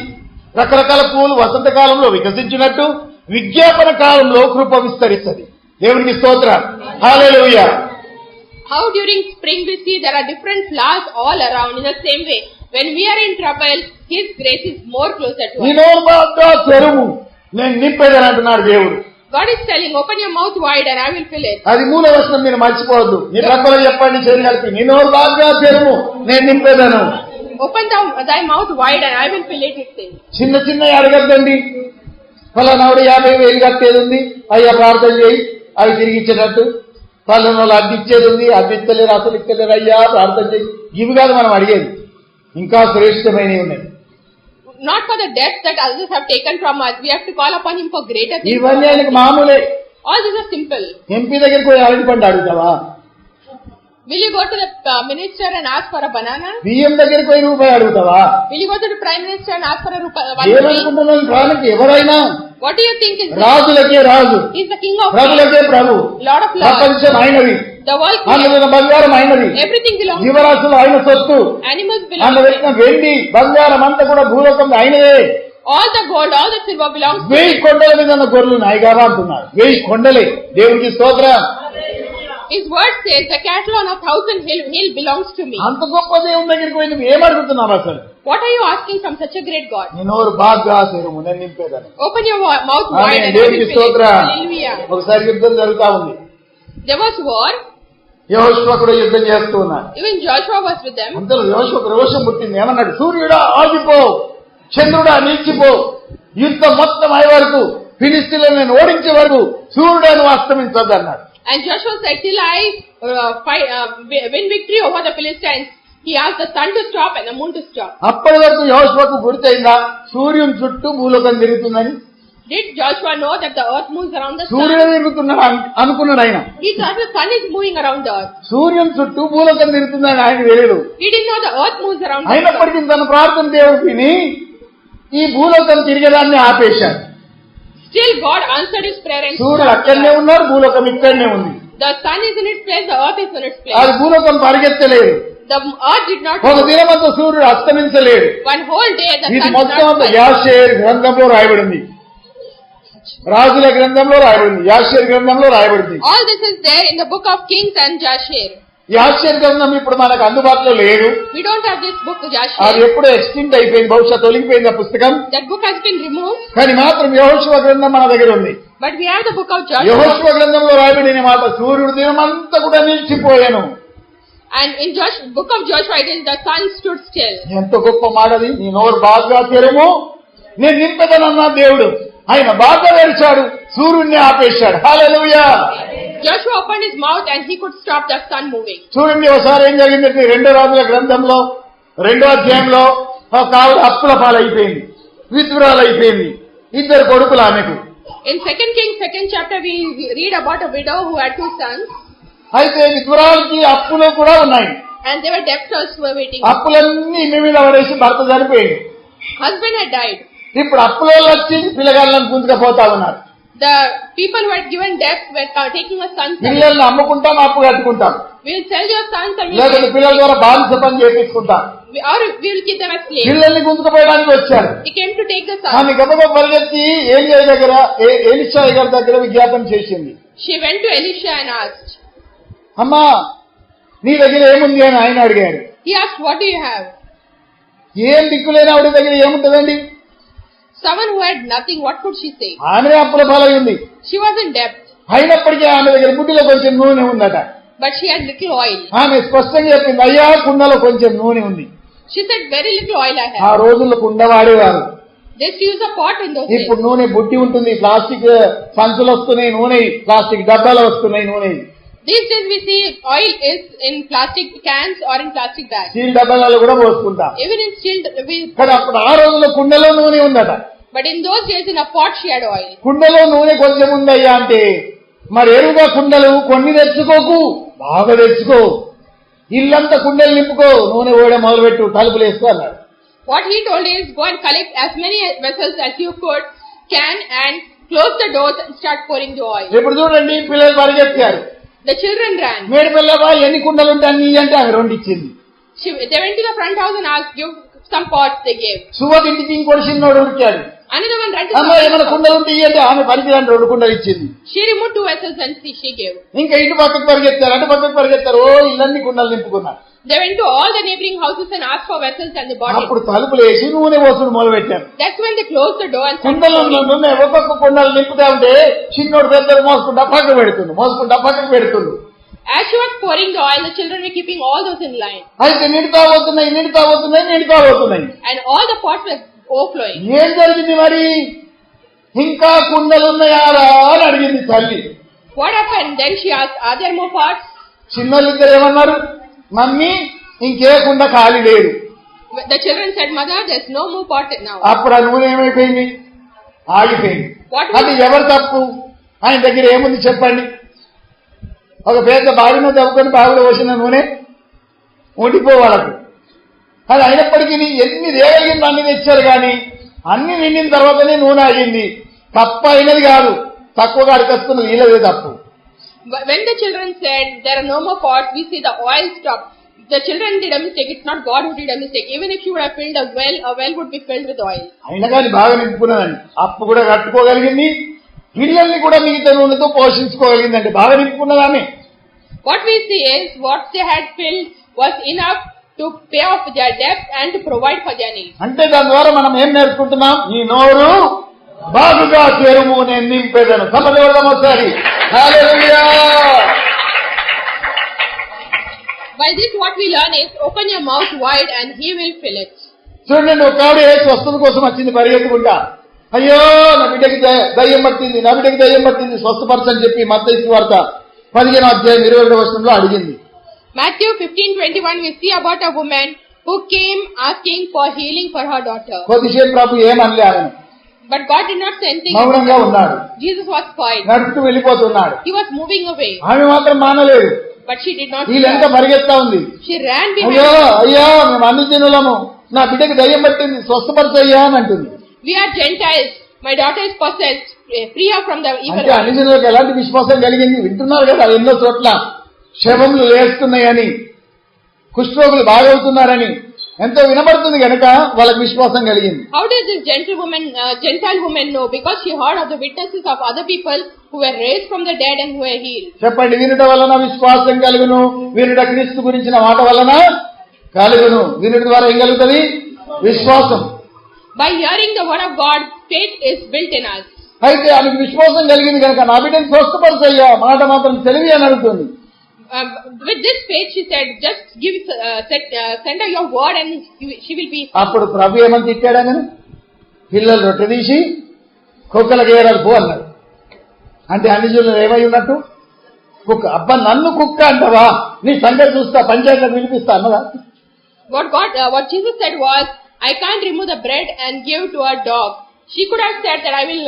రకరకాల పూలు వసంత కాలంలో వికసించినట్టు విజ్ఞాపన కాలంలో కృప విస్తరిస్తుంది. దేవునికి స్తోత్రం, హల్లెలూయా. How during spring we see there are different flowers all around. In the same way, when we are in trouble, His grace is more closer to us. నినోబాగా తెరువు, నేను నింపేదని అంటున్నాడు దేవుడు. God is telling, open your mouth wide and I will fill it. అది మూల వచనం, మీరు మర్చిపోవద్దు. నీ ప్రక్కలో చెప్పండి, చేయగలిపి నినోబాగా తెరువు, నేను నింపేదను. Open thy mouth wide and I will fill it, it says. చిన్న చిన్న అడగద్దండి. ఫలానాడు 50,000 కట్టేది ఉంది, అయ్యా ప్రార్థన చేయి, అవి తిరిగి ఇచ్చేటట్టు. ఫలానా వాళ్ళు అడ్డు ఇచ్చేది ఉంది, అడ్డు ఇస్తలేరు, అసలు ఇస్తలేరు, అయ్యా ప్రార్థన చేయి. ఇవి కాదు మనం అడిగేది, ఇంకా శ్రేష్టమైనవి ఉన్నాయి. Not for the debts that others have taken from us. We have to call upon Him for greater things. ఇవన్నీ ఆయనకు మామూలే. All these are simple. MP దగ్గరికి పోయి అరటి పండు అడుగుతావా? Will you go to the minister and ask for a banana? బియ్యం దగ్గరికి పోయి రూపాయి అడుగుతావా? Will you go to the prime minister and ask for a rupee? ఏమనుకుంటున్నావు? ప్రాణానికి ఎవరైనా What do you think is this? రాజులకే Raju, He is the King of ప్రభులకే Kings, Prabhu, Lord of Lords. ప్రపంచం ఆయనది, The world, అందులో బంగారం ఆయనది, everything belongs to Him. జీవరాశులు ఆయన సొత్తు, Animals belong అందులో to పెట్టిన Him. వెండి బంగారం అంతా కూడా భూలోకంలో ఆయనదే. All the gold, all the silver belongs to 1000 Him. కొండల మీద ఉన్న గొర్రెలు నాయగావా అంటున్నారు. 1000 కొండలే. దేవునికి స్తోత్రం. His word says, the cattle on 1,000 hill belongs to me. అంత గొప్ప దేవుని దగ్గరికి పోయి నువ్వు ఏమడుగుతున్నావు అసలు? What are you asking from such a great God? నీ నోరు బాగా తెరువు, నేను నింపేదాన్ని. Open your mouth wide amen. and I will దేవునికి fill it. స్తోత్రం. Hallelujah. ఒకసారి యుద్ధం జరుగుతా ఉంది. There was war. యెహోషువ కూడా యుద్ధం చేస్తూ ఉన్నాడు. Even Joshua was with them. అంతలో యెహోషువకు రోషం పుట్టింది. ఏమన్నాడు? సూర్యుడా ఆగిపో, చంద్రుడా నిలిచిపో, యుద్ధం మొత్తం అయ్యే వరకు, ఫిలిస్తీన్లను నేను ఓడించే వరకు సూర్యుడు అస్తమించద్దు అన్నాడు. And Joshua said, till I win victory over the Philistines, He asked the sun to stop and the moon to stop. అప్పటి వరకు యెహోషువకు గుర్తయిందా సూర్యుని చుట్టూ భూలోకం తిరుగుతుందని? Did Joshua know that the earth moves around the సూర్యుడు sun? తిరుగుతున్నాడు అనుకున్నాడు ఆయన. He thought the sun is moving around the earth. సూర్యుని చుట్టూ భూలోకం తిరుగుతుందని ఆయనకు తెలియదు. He didn't know the earth moves around the sun. అయినప్పటికీ తన ప్రార్థన దేవుడు విని ఈ భూలోకం తిరిగేదాన్ని ఆపేశాడు. Still God answered his prayer and సూర్యుడు అక్కడనే ఉన్నారు, భూలోకం ఇక్కడనే ఉంది. the sun is in its place, the earth is in its అది place. భూలోకం పరిగెత్తలేదు. The earth did not ఒక move. దినమంతా సూర్యుడు అస్తమించలేడు. One whole day the ఇది sun did మొత్తం not అంతా move. యాషేర్ గ్రంథంలో రాయబడింది, రాజుల గ్రంథంలో రాయబడింది, యాషేర్ గ్రంథంలో రాయబడింది. All this is there in the book of Kings and Jasher. యాషేర్ గ్రంథం ఇప్పుడు మనకు అందుబాటులో లేదు. We don't have this book అది Jasher. ఎప్పుడో ఎక్స్టింట్ అయిపోయింది, బహుశా తొలగిపోయింది ఆ పుస్తకం. That book has been removed, కానీ మాత్రం యెహోషువ గ్రంథం మన దగ్గర ఉంది. but we have the book of Joshua. యెహోషువ గ్రంథంలో రాయబడిన మాట సూర్యుడు దినమంతా కూడా నిలిచిపోయాను. And in book of Joshua it is the sun stood still. ఎంత గొప్ప మాటది. నీ నోరు బాగా తెరము, నేను నింపెదనన్నా దేవుడు. ఆయన బాగా తెరిచాడు, సూర్యుడిని ఆపేశాడు. హల్లెలూయా. Joshua opened his mouth and he could stop the sun moving. చూడండి ఒకసారి ఏం జరిగిందంటే 2 రాజుల గ్రంథంలో 2వ అధ్యాయంలో ఒక ఆవిడ అప్పుల పాలైపోయింది, విధురాలైపోయింది, 2 కొడుకులు ఆమెకు. In 2 Kings 2nd chapter we read about a widow who had 2 sons అయితే విధురాలకి అప్పులు కూడా ఉన్నాయి. and they were debtors who were waiting. అప్పులన్నీ ఈమె మీద పడేసి భర్త చనిపోయింది. Husband had died. ఇప్పుడు అప్పుల వాళ్ళు వచ్చి పిల్లగాళ్ళని గుంజుకపోతా ఉన్నారు. The people who had given debts were taking a son's son. పిల్లల్ని అమ్ముకుంటాం, అప్పు కట్టుకుంటాం, We'll sell your sons and లేకపోతే పిల్లల ద్వారా బానిస పని చేపించుకుంటాం. or we will keep them as slaves. పిల్లల్ని గుంజుకుపోయడానికి వచ్చారు. He came to take the ఆమె son. గబగబా పరిగెత్తి ఎలీషా గారి దగ్గర విజ్ఞాపన చేసింది. She went to Elisha and asked. అమ్మా నీ దగ్గర ఏముంది అని ఆయన అడిగాడు. He asked, what do you have? ఏం దిక్కులేని ఆవిడ దగ్గర ఏముంటదండి? Someone who had nothing, what could she say? ఆమె అప్పుల పాలై ఉంది. She was in debt, అయినప్పటికీ ఆమె దగ్గర బుడ్డిలో కొంచెం నూనె ఉందట. but she had little oil. ఆమె స్పష్టంగా చెప్పింది, అయ్యా కుండలో కొంచెం నూనె ఉంది. She said, very little oil I ఆ have. రోజుల్లో కుండ వాడేవారు. They used to use a pot in those days. ఇప్పుడు నూనె బుట్టి ఉంటుంది, ప్లాస్టిక్ సంచులు వస్తున్నాయి, నూనె ప్లాస్టిక్ డబ్బాలు వస్తున్నాయి. నూనె These days we see oil is in plastic cans or in plastic bags. Steel డబ్బాలలో కూడా పోసుకుంటాం. Even in steel, కానీ అప్పుడు ఆ రోజుల్లో కుండలో నూనె ఉందట. but in those days in a pot she had oil. కుండలో నూనె కొంచెం ఉందయ్యా అంటే, మరి ఎరువుగా కుండలు కొన్ని తెచ్చుకోకు, బాగా తెచ్చుకో, ఇల్లంతా కుండలు నింపుకో, నూనె పోయడం మొదలుపెట్టు, తలుపులు వేసుకో అన్నాడు. What he told is, go and collect as many vessels as you can and close the doors and start pouring the oil. ఇప్పుడు చూడండి, పిల్లలు పరిగెత్తారు. The children ran. మేడి పిల్లవా ఎన్ని కుండలు ఉంటాయి నీ అంటే ఆమె 2 ఇచ్చింది. They went to the front house and asked, give some pots, they gave. సువతింటికి ఇంకోటి చిన్నోడు ఉడికాడు. Another one ran to అమ్మ ఏమైనా the కుండలు ఉంటే అంటే ఆమె పరిగెత్తాను 2 కుండలు ఇచ్చింది. She removed 2 vessels and she gave. ఇంకా ఇటు పక్కకు పరిగెత్తారు, అటు పక్కకు పరిగెత్తారు, ఓ ఇల్లన్నీ కుండలు నింపుకున్నారు. They went to all the neighboring houses and asked for vessels and they bought it. అప్పుడు తలుపులు వేసి నూనె పోసుడు మొదలు పెట్టారు. That's when they closed the door and started కుండలు pouring. నూనె ఒక్కొక్క కుండలు నింపుతా ఉంటే చిన్నోడు పెద్దలు మోసుకుంటా పక్కకు పెడుతుండు. As she was pouring the oil, the children were keeping all those in line. అయితే నిండుతా పోతున్నాయి. And all the pots were overflowing. ఏం జరిగింది మరి? ఇంకా కుండలు ఉన్నాయారా అని అడిగింది తల్లి. What happened? Then she asked, are there more pots? చిన్నోళ్ళిద్దరు ఏమన్నారు? మమ్మీ ఇంకే కుండ ఖాళీ లేదు. The children said, mother, there's no more pot now. అప్పుడు ఆ నూనె ఏమైపోయింది? ఆగిపోయింది. అది ఎవరు తప్పు? ఆయన దగ్గర ఏముంది చెప్పండి? ఒక పెద్ద బావిలో తవ్వుకొని బావిలో పోసిన నూనె ఉండిపోవాలకు. అది అయినప్పటికీ ఎన్ని రేగలిగింది అన్ని తెచ్చారు, కానీ అన్ని నిండిన తర్వాతనే నూనె ఆగింది. తప్ప అయినది కాదు, తక్కువగా అడిగేస్తున్నది వీళ్ళదే తప్పు. When the children said there are no more pots, we see the oil stopped. The children did a mistake. It's not God who did a mistake. Even if you would have filled a well would be filled with oil. అయినా కానీ బాగా నింపుకున్నదండి. అప్పు కూడా కట్టుకోగలిగింది, పిల్లల్ని కూడా మిగతా నూనెతో పోషించుకోగలిగిందండి. బాగా నింపుకున్నదాన్ని. What we see is what they had filled was enough to pay off their debts and to provide for their needs. అంటే దాని ద్వారా మనం ఏం నేర్చుకుంటున్నాం? ఈ నోరు బాగుగా తెరుము, నేను నింపేదను. సమదేవడం ఒకసారి. హల్లెలూయా. By this what we learn is, open your mouth wide and he will fill it. చూడండి, ఒక ఆవిడ స్వస్థత కోసం వచ్చింది పరిగెత్తుకుంటా. అయ్యో నా బిడ్డకి దయ్యం పట్టింది, స్వస్థపరచని చెప్పి మత్తయి సువార్త 15వ అధ్యాయం 22వ వచనంలో అడిగింది. Matthew 15:21 we see about a woman who came asking for healing for her daughter. కొద్దిసేపు ప్రభు ఏమనలే ఆమెను, But God did not say anything. మౌనంగా ఉన్నాడు, Jesus was quiet. నడుస్తూ వెళ్ళిపోతున్నాడు. He was moving away. ఆమె మాత్రం మానలేదు, But she did not. వీళ్ళెంత పరిగెత్తా ఉంది. She ran అయ్యో behind. అయ్యా మేము అన్ని జనులము, నా బిడ్డకి దయ్యం పట్టింది, స్వస్థపరచయ్యా అని అంటుంది. We are Gentiles. My daughter is possessed. Free her from the evil అంటే అన్ని one. జనులకు ఎలాంటి విశ్వాసం కలిగింది? వింటున్నారు కదా ఎన్నో చోట్ల శవములు లేస్తున్నాయని, కుష్ఠరోగులు బాగవుతున్నారని ఎంతో వినబడుతుంది కనుక వాళ్ళకి విశ్వాసం కలిగింది. How did this Gentile woman know? Because she heard of the witnesses of other people who were raised from the dead and who were healed. చెప్పండి, వినుట వలన విశ్వాసం కలుగును, వినుట క్రీస్తు గురించిన మాట వలన కలుగును. వినుట ద్వారా ఏం కలుగుతుంది? విశ్వాసం. By hearing the word of God, faith is built in us. అయితే ఆమెకు విశ్వాసం కలిగింది కనుక నా బిడ్డను స్వస్థపరచయ్యా, మాట మాత్రం తెలివి అని అడుగుతుంది. With this faith, she said, just send her your word and she will be. అప్పుడు ప్రభు ఏమని తిట్టాడని, పిల్లలు రొట్టె తీసి కుక్కలకు ఏరాలు పో అన్నాడు. అంటే అన్ని జనులు ఏమై ఉన్నట్టు? కుక్క. అబ్బా నన్ను కుక్క అంటావా, నీ సంగతి చూస్తా, పంచాయతీలకు వినిపిస్తా అన్నదా? What Jesus said was, I can't remove the bread and give to a dog. She could have said that I will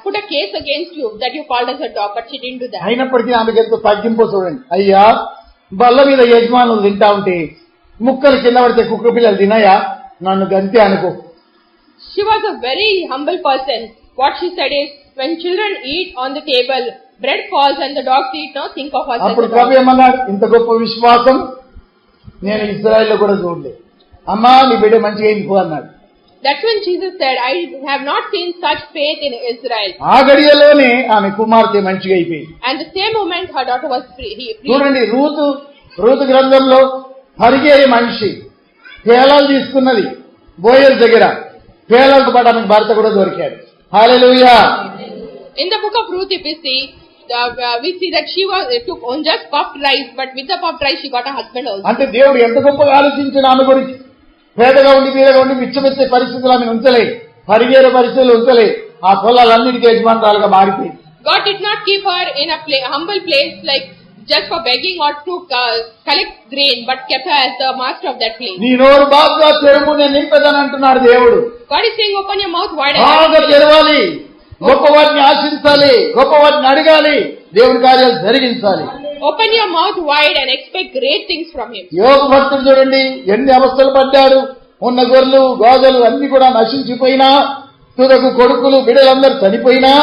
put a case against you that you called us a dog, but she didn't do that. అయినప్పటికీ ఆమెకి ఎంతో తగ్గింపు చూడండి. అయ్యా బల్ల మీద యజమానులు తింటా ఉంటే ముక్కలు కింద పడితే కుక్క పిల్లలు తినయా, నన్ను గంతే అనుకో. She was a very humble person. What she said is, when children eat on the table, bread falls and the dogs eat, no, think of us as అప్పుడు a ప్రభు dog. ఏమన్నాడు, ఇంత గొప్ప విశ్వాసం నేను ఇశ్రాయేలులో కూడా చూడలేదు, అమ్మా నీ బిడ్డ మంచిగా ఇంకో అన్నాడు. That's when Jesus said, I have not seen such faith in Israel. ఆ గడియలోనే ఆమె కుమార్తె మంచిగా అయిపోయింది. And the same moment her daughter was free. చూడండి, రూతు గ్రంథంలో పరిగే మనిషి పేలాలు తీసుకున్నది బోయర్ దగ్గర, పేలాలతో పాటు ఆమెకు భర్త కూడా దొరికాడు. హల్లెలూయా. In the book of Ruth, if we see that she took on just puffed rice, but with the puffed rice she got a husband also. అంటే దేవుడు ఎంత గొప్పగా ఆలోచించిన ఆమె గురించి. పేదగా ఉండి బీదగా ఉండి మిచ్చమెత్తే పరిస్థితులు ఆమెను ఉంచలే, పరిగేర పరిస్థితులు ఉంచలే, ఆ పొలాలన్నిటికీ యజమానురాలుగా మారిపోయింది. God did not keep her in a humble place like just for begging or to collect grain, but kept her as the master of that place. నీ నోరు బాగా తెరువు, నేను నింపేదని అంటున్నాడు దేవుడు. God is saying, open your mouth wide. బాగా తెరవాలి, గొప్ప వాటిని ఆశించాలి, గొప్ప వాటిని అడగాలి, దేవుని కార్యాలు జరిగించాలి. Open your mouth wide and expect great things from Him. యోగు భక్తుడు చూడండి ఎన్ని అవస్థలు పడ్డాడు. ఉన్న గొర్రెలు గోదలు అన్ని కూడా నశించిపోయినా, తుదకు కొడుకులు బిడ్డలందరూ చనిపోయినా,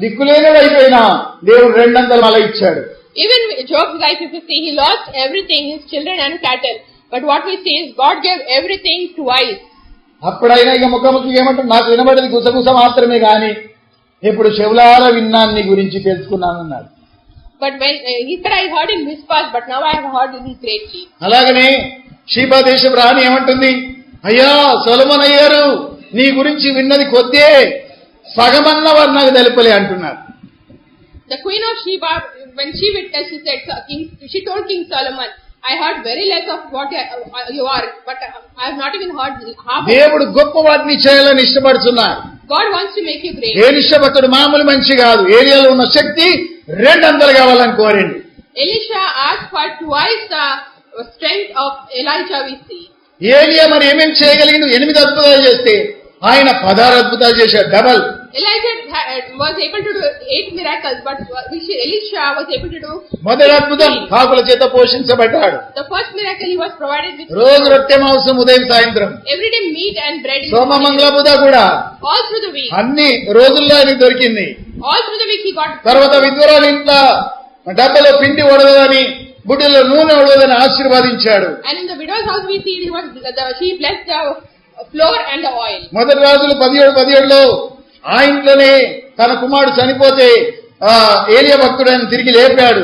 దిక్కులేనుడు అయిపోయినా దేవుడు 200 మల ఇచ్చాడు. Even Job's life, if you see, he lost everything, his children and cattle. But what we see is God gave everything twice. అప్పుడైనా ఇక ముఖముఖి ఏమంటాడు, నాకు వినబడేది గుసగుస మాత్రమే గాని ఇప్పుడు చెవులారా విన్నాను నీ గురించి తెలుసుకున్నానన్నాడు. But when he said, I heard in whispers, but now I have heard in greatly. అలాగనే షీబా దేశపు రాణి ఏమంటుంది, అయ్యా సొలొమోను అయ్యారు నీ గురించి విన్నది కొద్దే, సగమన్న వారు నాకు తెలుపలే అంటున్నారు. The queen of Sheba, when she witnessed, she said, she told King Solomon, I heard very less of what you are, but I have not even heard half. దేవుడు గొప్ప వాటిని చేయాలని ఇష్టపడుతున్నాడు. God wants to make you great. Elisha భక్తుడు మామూలు మనిషి కాదు, ఏలియాలో ఉన్న శక్తి 200 కావాలని కోరిండు. Elisha asked for twice the strength of Elijah, we see. ఏలియా మరి ఏమేమి చేయగలిగిండు? 8 అద్భుతాలు చేస్తే ఆయన 16 అద్భుతాలు చేశాడు, double. Elijah was able to do 8 miracles, but Elisha was able to do. మొదటి అద్భుతం కాకుల చేత పోషించబడ్డాడు. The first miracle he was provided with. రోజు రొట్టె మాంసం ఉదయం సాయంత్రం, Every day meat and bread. సోమ మంగళ బుధ కూడా All through the week. అన్ని రోజుల్లో ఆయనకు దొరికింది. All through the week he got. తర్వాత విద్వరాలు ఇంట్లో డబ్బలో పిండి ఒడదని బుడ్డిలో నూనె ఒడదని ఆశీర్వాదించాడు. And in the widow's house we see she blessed the flour and the oil. మొదటి రాజులు 17:17లో ఆ ఇంట్లోనే తన కుమారుడు చనిపోతే ఏలియా భక్తుడు ఆయన తిరిగి లేపాడు.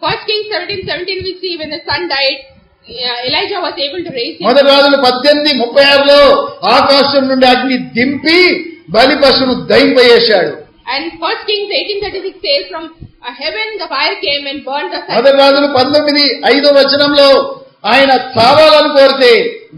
First Kings 17:17 we see when the son died, Elijah was able to raise him. మొదటి రాజులు 18:36లో ఆకాశం నుండి అగ్ని దింపి బలి పశువును దహింపజేశాడు. And First Kings 18:36 says from heaven the fire came and burned the sacrifice. మొదటి రాజులు 19:5 ఆయన చావాలని కోరితే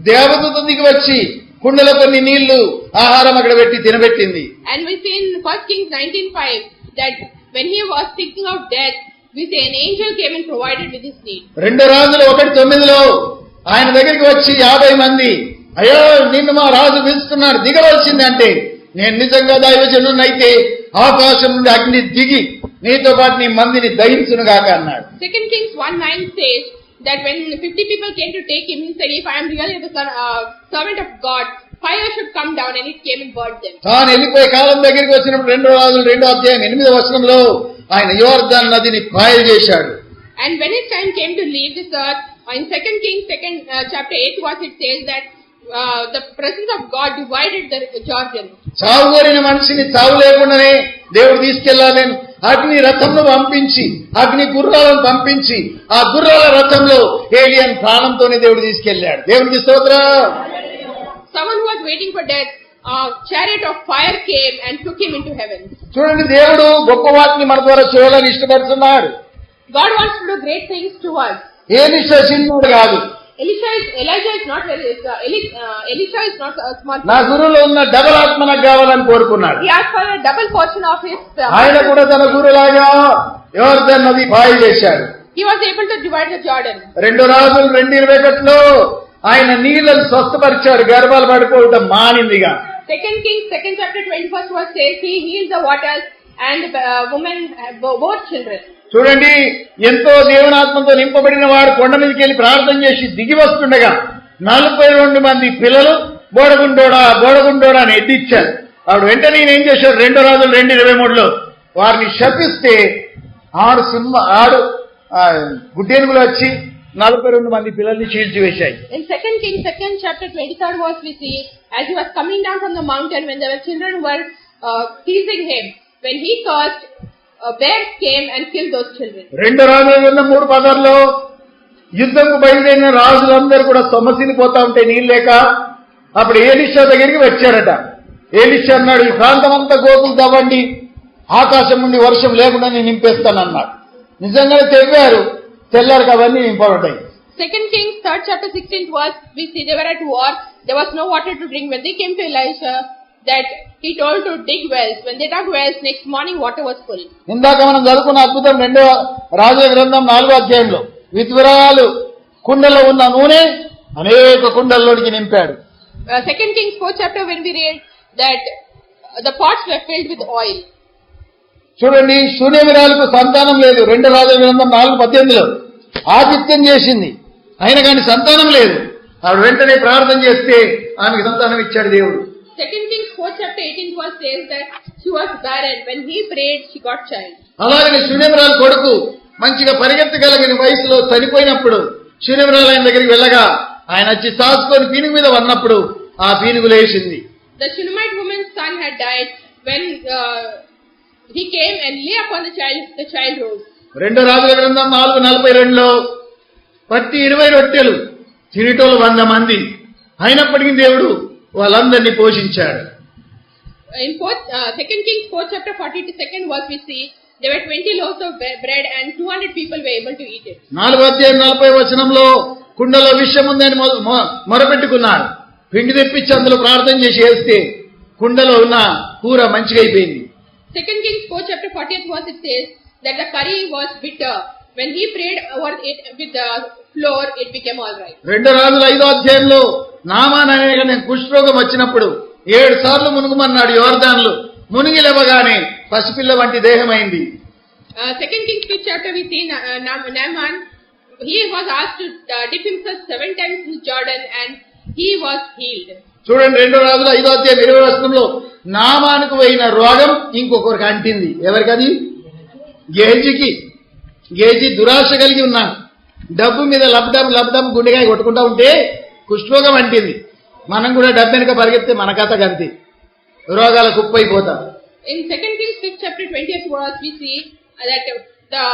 దేవదూత దిగి వచ్చి కుండలో కొన్ని నీళ్లు ఆహారం అక్కడ పెట్టి తినబెట్టింది. And we see in First Kings 19:5 that when he was thinking of death, we say an angel came and provided with his need. 2 రాజులు 1:9 ఆయన దగ్గరికి వచ్చి 50 మంది, అయ్యో నిన్ను మా రాజు పిలుస్తున్నాడు దిగవలసింది అంటే, నేను నిజంగా దైవజనునైతే ఆకాశం నుండి అగ్ని దిగి నీతో పాటు నీ మందిని దహించునుగాక అన్నాడు. 2 Kings 1:9 says that when 50 people came to take him, he said, if I am really the servant of God, fire should come down, and it came and burned them. తాను వెళ్ళిపోయే కాలం దగ్గరికి వచ్చినప్పుడు 2 రాజులు 2:8 ఆయన యోర్దాను నదిని పాయలు చేశాడు. And when his time came to leave this earth, in 2 Kings chapter 8 verse, it says that the presence of God divided the Jordan. చావు కోరిన మనిషిని చావు లేకుండానే దేవుడు తీసుకెళ్లాలని అగ్ని రథంలో పంపించి, అగ్ని గుర్రాలను పంపించి, ఆ గుర్రాల రథంలో ఏలియన్ ప్రాణంతోనే దేవుడు తీసుకెళ్లాడు. దేవునికి స్తోత్రం. Someone who was waiting for death, a chariot of fire came and took him into heaven. చూడండి, దేవుడు గొప్ప వాటిని మన ద్వారా చేయాలని ఇష్టపడుతున్నాడు. God wants to do great things to us. Elisha చిన్నోడు కాదు. Elijah is not very, Elisha is not a small. నా గురువులో ఉన్న డబల్ ఆత్మ నాకు కావాలని కోరుకున్నాడు. He asked for a double portion of his. ఆయన కూడా తన గురులాగా యోర్దాను నది పాయలు చేశాడు. He was able to divide the Jordan. 2 రాజులు 2:21 ఆయన నీళ్లను స్వస్థపరిచాడు, గర్భాలు పడిపోవటం మానిందిగా. 2 Kings 2nd chapter 21st verse says he healed the waters and women both children. చూడండి, ఎంతో దేవునాత్మతో నింపబడిన వాడు కొండ మీదకి వెళ్ళి ప్రార్థన చేసి దిగి వస్తుండగా 42 మంది పిల్లలు బోడగుండోడా అని ఎద్దిచ్చారు. ఆవిడ వెంటనే ఏం చేశాడు, 2 రాజులు 2:23 వారిని శపిస్తే గుడ్డేనుగులు వచ్చి 42 మంది పిల్లల్ని చీల్చివేశాయి. In 2 Kings 2nd chapter 23rd verse we see, as he was coming down from the mountain, when the children were teasing him, when he cursed, bears came and killed those children. 2 రాజుల 3:16 యుద్ధంకు బయలుదేరిన రాజులందరూ కూడా సొమ్మసిల్లిపోతా ఉంటే నీళ్ళు లేక అప్పుడు Elisha దగ్గరికి వచ్చారట. ఎలీషా అన్నాడు, ఈ ప్రాంతం అంతా గోతులు తవ్వండి, ఆకాశం నుండి వర్షం లేకుండా నేను నింపేస్తానన్నాడు. నిజంగానే తెవ్వారు, తెల్లారికి అవన్నీ నింపబడ్డాయి. 2 Kings 3rd chapter 16th verse we see they were at war, there was no water to drink. When they came to Elisha, that he told to dig wells. When they dug wells, next morning water was full. ఇందాక మనం చదువుకున్న అద్భుతం 2వ రాజుల గ్రంథం 4వ అధ్యాయంలో విధవరాలు కుండలో ఉన్న నూనె అనేక కుండల్లోనికి నింపాడు. 2 Kings 4th chapter when we read that the pots were filled with oil. చూడండి, శూన్యమిరాలకు సంతానం లేదు. 2 రాజుల గ్రంథం 4:18 ఆతిథ్యం చేసింది, అయినా కానీ సంతానం లేదు. ఆవిడ వెంటనే ప్రార్థన చేస్తే ఆమెకు సంతానం ఇచ్చాడు దేవుడు. 2 Kings 4th chapter 18th verse says that she was barren. When he prayed, she got child. అలాగనే శూన్యమిరాలు కొడుకు మంచిగా పరిగెత్తగలిగిన వయసులో చనిపోయినప్పుడు శూన్యమిరాలు ఆయన దగ్గరికి వెళ్ళగా ఆయన వచ్చి సాసుకొని పీనుగు మీద వన్నప్పుడు ఆ పీనుగు లేచింది. The Shunammite woman's son had died. When he came and lay upon the child rose. 2 రాజుల గ్రంథం 4:42 పట్టి 20 రొట్టెలు తినేటోళ్ళు 100 మంది, అయినప్పటికీ దేవుడు వాళ్ళందరినీ పోషించాడు. In 2 Kings 4th chapter 42nd verse we see there were 20 loaves of bread and 200 people were able to eat it. 4వ అధ్యాయం 40వ వచనంలో కుండలో విషం ఉందని మొరపెట్టుకున్నారు. పిండి తెప్పించి అందులో ప్రార్థన చేసి వేస్తే కుండలో ఉన్న కూర మంచిగా అయిపోయింది. 2 Kings 4th chapter 40th verse it says that the curry was bitter. When he prayed over it with the flour, it became all right. 2 రాజుల 5వ అధ్యాయంలో నామాన్ అనే కుష్ఠరోగం వచ్చినప్పుడు 7 సార్లు మునుగుమన్నాడు యోర్దానులో. మునిగి లేవగానే పసిపిల్ల వంటి దేహమైంది. 2 Kings 5th chapter we see Naaman. He was asked to dip himself 7 times in Jordan and he was healed. చూడండి, 2 రాజుల 5వ అధ్యాయం 20వ వచనంలో నామానుకు పోయిన రోగం ఇంకొకరికి అంటింది. ఎవరికది? గేజీ దురాశ కలిగి ఉన్నాను, డబ్బు మీద లబ్డం గుండెకాయ కొట్టుకుంటా ఉంటే కుష్ఠరోగం అంటింది. మనం కూడా డబ్బు వెనుక పరిగెత్తే మన కథ గంతి, రోగాల కుప్పైపోతాం. In 2 Kings 5th chapter 20th verse we see that the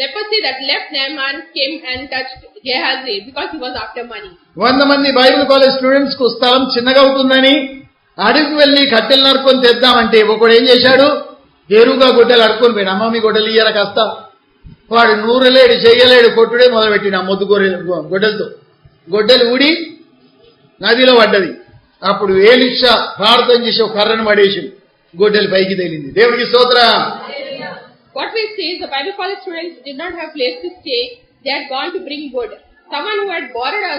leprosy that left Naaman came and touched Gehazi because he was after money. 100 మంది బైబిల్ కాలేజ్ స్టూడెంట్స్ కు స్థలం చిన్నగా అవుతుందని అడవికి వెళ్లి కట్టెలు నరుకొని తెద్దామంటే ఒకడు ఏం చేశాడు, ఎరువుగా గొడ్డలు అడుకొని పోయిన అమ్మ మీ గొడ్డలు ఇయ్యాల కాస్త. వాడు నూరలేడు చెయ్యలేడు, కొట్టుడే మొదలుపెట్టిన మొద్దు గొడ్డలతో. గొడ్డలు ఊడి నదిలో పడ్డది. అప్పుడు ఎలీషా ప్రార్థన చేసి ఒక కర్రను పడేసి గొడ్డలి పైకి తేలింది. దేవుడికి స్తోత్రం. what we see is the Bible college students did not have place to stay. They had gone to bring wood. Someone who had borrowed a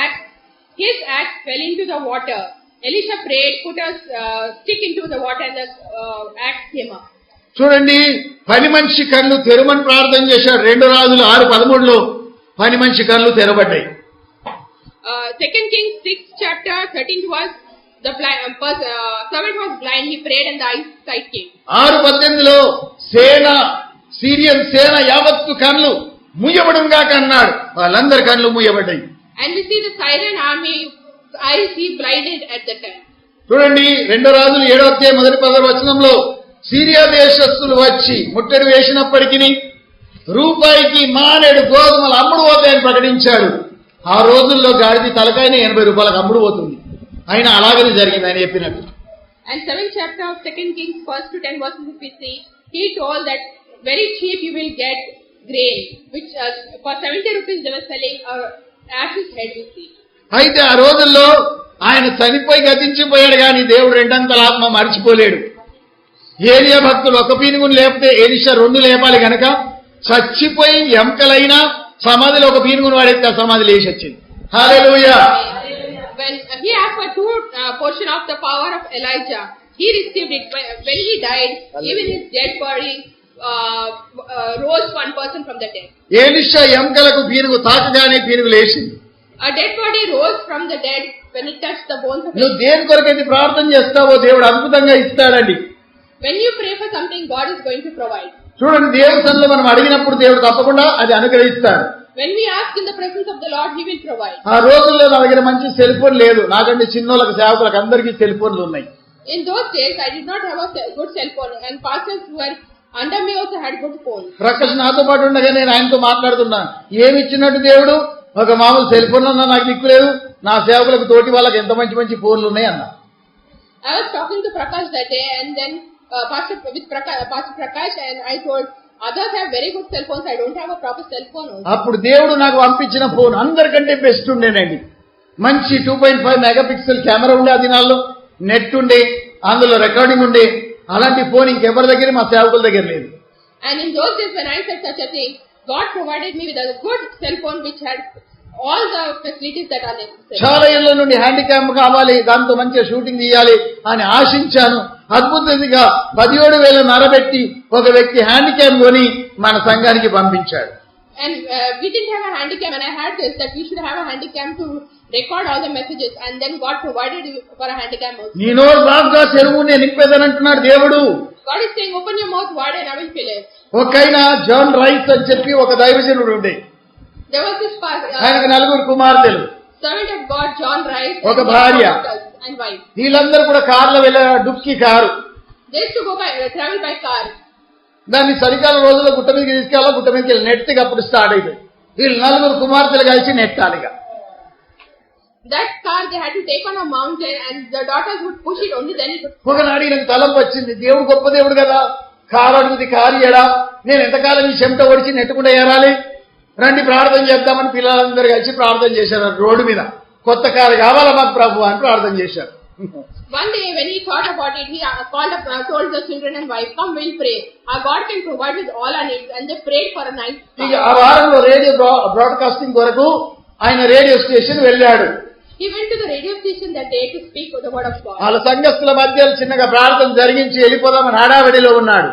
axe, his axe fell into the water. Elisha prayed, put a stick into the water, and the axe came up. చూడండి, పని మనిషి కళ్ళు తెరవని ప్రార్థన చేశాడు. 2 రాజులు 6:13 పని మనిషి కళ్ళు తెరబడ్డాయి. 2 Kings 6 chapter 13 verse, the servant was blind, he prayed and the eyesight came. 6:18 Syrian సేన యావత్తు కళ్ళు మూయబడుగా కన్నాడు. వాళ్ళందరి కళ్ళు మూయబడ్డాయి. And we see the Syrian army eyes he blinded at the time. చూడండి, 2 రాజులు 7వ అధ్యాయం మొదటి 10వ వచనంలో సిరియా దేశస్థులు వచ్చి ముట్టడి వేసినప్పటికీ రూపాయికి మానేడు గోధుమలు అమ్ముడు పోతాయని ప్రకటించాడు. ఆ రోజుల్లో గాడిది తలకాయనే 80 రూపాయలకు అమ్ముడు పోతుంది. అయినా అలాగనే జరిగింది ఆయన చెప్పినట్టు. And 7th chapter of 2 Kings 1 to 10 verses we see, he told that very cheap you will get grain, which for 70 rupees they were selling ass's head we see. అయితే ఆ రోజుల్లో ఆయన చనిపోయి గతించిపోయాడు కానీ దేవుడు రెండంతల ఆత్మ మర్చిపోలేడు. ఏలియా భక్తులు 1 పీనుగును లేపితే ఎలీషా 2 లేపాలి గనక చచ్చిపోయి ఎముకలైనా సమాధిలో 1 పీనుగును వాడైతే ఆ సమాధి లేచి వచ్చింది. హల్లెలూయా. When he asked for 2 portion of the power of Elijah, he received it. When he died, even his dead body rose 1% from the dead. Elisha ఎముకలకు పీనుగు తాకగానే పీనుగు లేచింది. A dead body rose from the dead when it touched the bones of నువ్వు Elijah. దేని కొరకైతే ప్రార్థన చేస్తావో దేవుడు అద్భుతంగా ఇస్తాడండి. When you pray for something, God is going to provide. చూడండి, దేవుడి సన్నిధిలో మనం అడిగినప్పుడు దేవుడు తప్పకుండా అది అనుగ్రహిస్తాడు. When we ask in the presence of the Lord, He will provide. ఆ రోజుల్లో నా దగ్గర మంచి సెల్ ఫోన్ లేదు. నాకంటే చిన్నోళ్ళకి సేవకులకు అందరికీ సెల్ ఫోన్లు ఉన్నాయి. In those days, I did not have a good cell phone, and pastors who were under me also had good phones. Prakash నాతో పాటు ఉండగా నేను ఆయనతో మాట్లాడుతున్నాను. ఏమి ఇచ్చినట్టు దేవుడు? ఒక మామూలు సెల్ ఫోన్ అన్నా నాకు దిక్కు లేదు. నా సేవకులకు తోటి వాళ్ళకి ఎంత మంచి మంచి ఫోన్లు ఉన్నాయి అన్న. I was talking to Prakash that day, and then Pastor Prakash, and I told, others have very good cell phones, I don't have a proper cell phone also. అప్పుడు దేవుడు నాకు పంపించిన ఫోన్ అందరికంటే బెస్ట్ ఉండేనండి. మంచి 2.5 మెగాపిక్సెల్ కెమెరా ఉండే, ఆ దినాల్లో net ఉండే, అందులో రికార్డింగ్ ఉండే. అలాంటి ఫోన్ ఇంకెవరి దగ్గర మా సేవకుల దగ్గర లేదు. And in those days when I said such a thing, God provided me with a good cell phone which had all the facilities that are necessary. చాలా ఏళ్ల నుండి హ్యాండిక్యామ్ కావాలి, దాంతో మంచిగా షూటింగ్ తీయాలి అని ఆశించాను. అద్భుతంగా 17,000 నరబెట్టి ఒక వ్యక్తి హ్యాండిక్యామ్ కొని మన సంఘానికి పంపించాడు. And we didn't have a handicam, and I had this that we should have a handicam to record all the messages, and then God provided for a handicam also. నీ నోరు బాగా చెరువు నేను నింపేదనంటున్నాడు దేవుడు. God is saying, open your mouth wide and I will fill it. ఒకైనా John Rice అని చెప్పి ఒక దైవజనుడు ఉండే. There was this ఆయనకు 4 కుమార్తెలు, servant of God, John Rice, ఒక భార్య. and wife. వీళ్ళందరూ కూడా కార్లో వెళ్ళారు. డుక్కి car. They used to go travel by car. దాన్ని చలికాల రోజుల్లో గుట్ట మీదకి తీసుకెళ్ళాలి. గుట్ట మీదకి వెళ్ళి నెట్టిగా అప్పుడు స్టార్ట్ అయిపోయి వీళ్ళు 4 కుమార్తెలు కలిసి నెట్టాలిగా. That car they had to take on a mountain, and the daughters would push it only then it would. ఒకనాడు ఈయనకు తలంపు వచ్చింది, దేవుడు గొప్ప దేవుడు కదా, కారు అడుగుది కారు ఎడా, నేను ఎంతకాలం ఈ చెమట ఒడిచి నెట్టకుండా ఏరాలి, రండి ప్రార్థన చేద్దామని పిల్లలందరూ కలిసి ప్రార్థన చేశారు. రోడ్డు మీద కొత్త కారు కావాలా మాకు ప్రభు అని ప్రార్థన చేశారు. One day when he thought about it, he told the children and wife, come we'll pray. Our God can provide with all our needs, and they prayed for a night. ఇక ఆ వారంలో radio broadcasting కొరకు ఆయన radio station వెళ్ళాడు. He went to the radio station that day to speak with the word of God. వాళ్ళ సంఘస్థుల మధ్య చిన్నగా ప్రార్థన జరిగించి వెళ్ళిపోదామని హడావిడిలో ఉన్నాడు.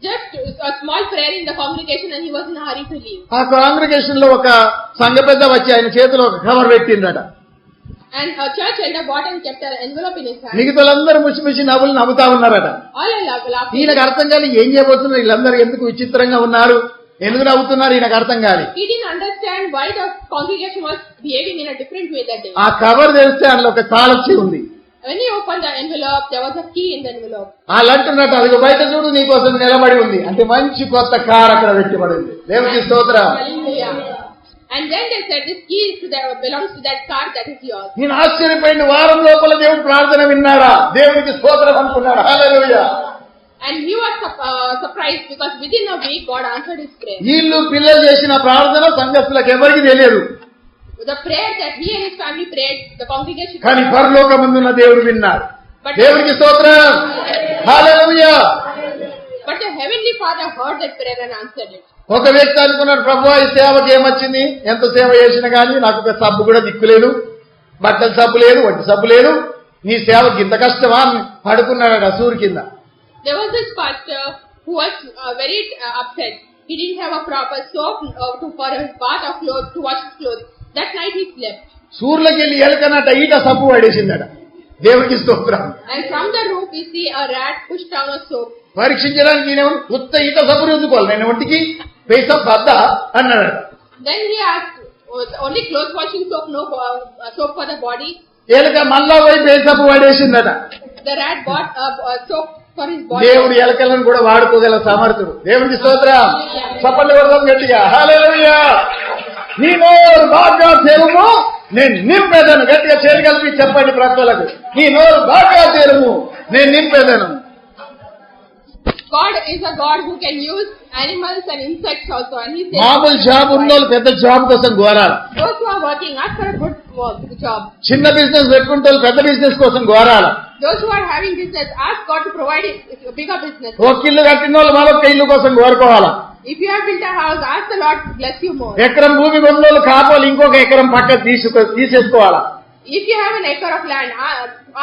Just a small prayer in the congregation, and he was in a hurry to leave. ఆ కాంగ్రిగేషన్ లో ఒక సంఘ పెద్ద వచ్చి ఆయన చేతిలో ఒక cover పెట్టిందట. And a church elder bought and kept an envelope in his hand. మిగతాలందరూ ముసి నవ్వుతా ఉన్నారట. All laughing. ఈయనకు అర్థం కాదు ఏం చేయబోతున్నారు, వీళ్ళందరూ ఎందుకు విచిత్రంగా ఉన్నారు, ఎందుకు నవ్వుతున్నారు, ఈయనకు అర్థం కాదు. He didn't understand why the congregation was behaving in a different way that day. ఆ కవర్ తెరిస్తే అందులో ఒక తాళొచ్చి ఉంది. When he opened the envelope, there was a key in the envelope. వాళ్ళు అంటున్నట్టు అది బయట చూడు నీకోసం నిలబడి ఉంది అంటే మంచి కొత్త కార్ అక్కడ పెట్టబడింది. దేవునికి స్తోత్రం. Hallelujah. And then they said, this key belongs to that car that is yours. నేను ఆశ్చర్యపోయిన వారం లోపల దేవుడు ప్రార్థన విన్నాడా, దేవునికి స్తోత్రం అనుకున్నాడు. హల్లెలూయా. And he was surprised because within a week God answered his prayer. వీళ్ళు పిల్లలు చేసిన ప్రార్థన సంఘస్థులకు ఎవరికి తెలియదు. The prayer that he and his family prayed, the congregation. కానీ పరలోకమందున్న దేవుడు విన్నాడు. దేవునికి స్తోత్రం. హల్లెలూయా. But the Heavenly Father heard that prayer and answered it. ఒక వ్యక్తి అనుకున్నాడు, ప్రభువా ఈ సేవకి ఏమొచ్చింది, ఎంత సేవ చేసినా కానీ నాకు ఒక సబ్బు కూడా దిక్కులేదు, బట్టల సబ్బు లేదు, వట్టి సబ్బు లేదు, నీ సేవకి ఇంత కష్టమా అని పడుకున్నాడు సూర్యు కింద. There was this pastor who was very upset. He didn't have a proper soap for his bath of clothes, to wash his clothes. That night he slept. సూర్యులకి వెళ్ళి ఎలకనట ఈట సబ్బు పడేసిందట. దేవునికి స్తోత్రం. And from the roof we see a rat push down a soap. పరీక్షించడానికి నేను ఉత్త ఈట సబ్బు రుద్దుకోవాలి, నేను ఒంటికి పేస బద్ద అన్నాడు. Then he asked, only clothes washing soap, no soap for the body. ఎలక మళ్ళా పోయి పేసబ్బు పడేసిందట. The rat bought soap for his body. దేవుడు ఎలకలను కూడా వాడుకోగల సమర్థుడు. దేవునికి స్తోత్రం. చప్పట్లు కొడదాం గట్టిగా. హల్లెలూయా. నీ నోరు బాగా తెరుము, నేను నింపేదను. గట్టిగా చేరి కలిపి చెప్పండి ప్రజలకు, నీ నోరు బాగా తెరుము, నేను నింపేదను. God is a God who can use animals and insects also, and he says, మామూలు జాబ్ ఉన్నోళ్ళు పెద్ద జాబ్ కోసం కోరాలి. those who are working, ask for a good job. చిన్న బిజినెస్ పెట్టుకుంటే పెద్ద బిజినెస్ కోసం కోరాలి. Those who are having business, ask God to provide a bigger business. ఒక ఇల్లు కట్టిన వాళ్ళు మరొక ఇల్లు కోసం కోరుకోవాలా. If you have built a house, ask the Lord to bless you more. ఎకరం భూమి కొన్నోళ్ళు కాపోలు ఇంకొక ఎకరం పక్క తీసేసుకోవాలా. If you have an acre of land,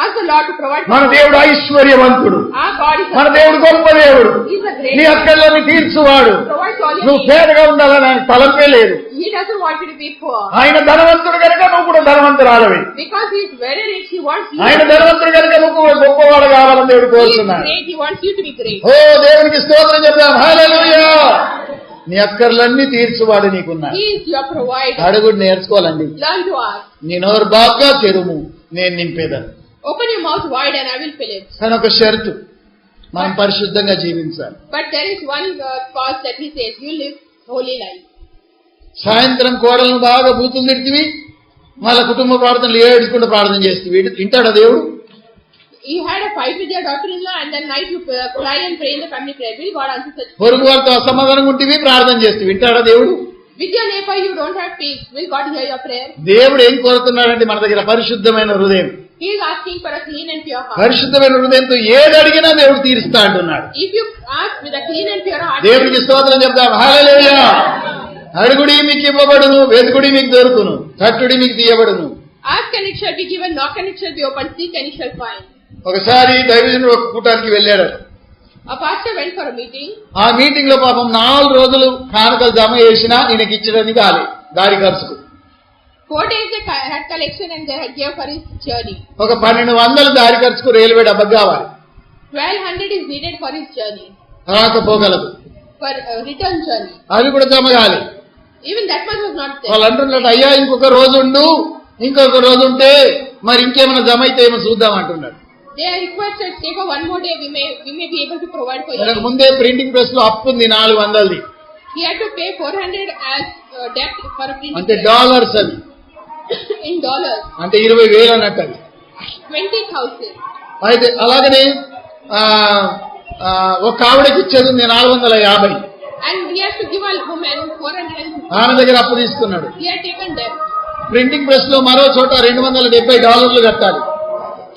ask the Lord to provide. మన దేవుడు ఐశ్వర్యవంతుడు, Our God is మన దేవుడు గొప్ప దేవుడు. He's a great నీ అక్కర్లని తీర్చువాడు. provides all your నువ్వు needs. పేదగా ఉండాలని ఆయన తలంపే లేదు. He doesn't want you to be poor. ఆయన ధనవంతుడు కనుక నువ్వు కూడా ధనవంతురాలవి. Because he is very rich, he wants you ఆయన to be ధనవంతుడు కనుక నువ్వు గొప్పవాడు కావాలని దేవుడు కోరుతున్నాడు. great. He wants you to be great. ఓ దేవునికి స్తోత్రం చెప్తాం. హల్లెలూయా. నీ అక్కర్లన్నీ తీర్చువాడు నీకున్నాడు. He is your provider. అడుగుడు నేర్చుకోవాలండి. Learn to ask. నీ నోరు బాగా తెరుము, నేను నింపేదాన్ని. Open your mouth wide and I will fill it. కానీ ఒక షరతు, మనం పరిశుద్ధంగా జీవించాలి. But there is one cause that he says, you live holy life. సాయంత్రం కోడలను బాగా బూతులు తిడితివి, మళ్ళా కుటుంబ ప్రార్థనలు ఏడుచుకుంటూ ప్రార్థన చేస్తుంది. వింటాడా దేవుడు? You had a fight with your daughter-in-law and then night you cry and pray in the family prayer. Will God answer such? పొరుగు వారితో అసమాధానం ఉంటివి, ప్రార్థన చేస్తుంది. వింటాడా దేవుడు? With your neighbor you don't have peace. Will God hear your prayer? దేవుడు ఏం కోరుతున్నాడంటే మన దగ్గర పరిశుద్ధమైన హృదయం. He is asking for a clean and pure heart. పరిశుద్ధమైన హృదయంతో ఏది అడిగినా దేవుడు తీరుస్తా అంటున్నాడు. If you ask with a clean and pure heart, దేవుడికి స్తోత్రం చెప్తాం. హల్లెలూయా. అడుగుడి మీకు ఇవ్వబడును, వెతుకుడి మీకు దొరుకును, తట్టుడి మీకు తీయబడును. ask and it shall be given, knock and it shall be opened, seek and you shall find. ఒకసారి దైవజనుడు ఒక కూటానికి వెళ్ళాడు. A pastor went for a meeting. ఆ మీటింగ్ లో పాపం 4 రోజులు కానుకలు జమ చేసినా ఈయనకి ఇచ్చడానికి దారి ఖర్చుకు 4 days they had collection and they had gave for his journey. ఒక 1200 దారి ఖర్చుకు రైల్వే డబ్బు కావాలి. 1200 is needed for his journey. రాకపోగలదు. For return journey. అది కూడా జమ కాలి. Even that much was not there. వాళ్ళు అంటున్నాడు, అయ్యా ఇంకొక రోజు ఉండు, ఇంకొక రోజు ఉంటే మరి ఇంకేమైనా జమ అయితే ఏమో చూద్దాం అంటున్నాడు. They are requested, stay for one more day, we may be able to provide for మనకు you. ముందే ప్రింటింగ్ ప్రెస్ లో అప్పు ఉంది 400ది. He had to pay 400 as debt for a printing అంటే press. డాలర్స్ అది, In dollars. అంటే 20,000 అన్నట్టు అది. 20,000. అయితే అలాగనే ఒక ఆవిడకి ఇచ్చేది ఉంది 450. And he has to give a woman 450. ఆమె దగ్గర అప్పు తీసుకున్నాడు. He had taken debt. Printing press లో మరో చోట $270 కట్టాలి.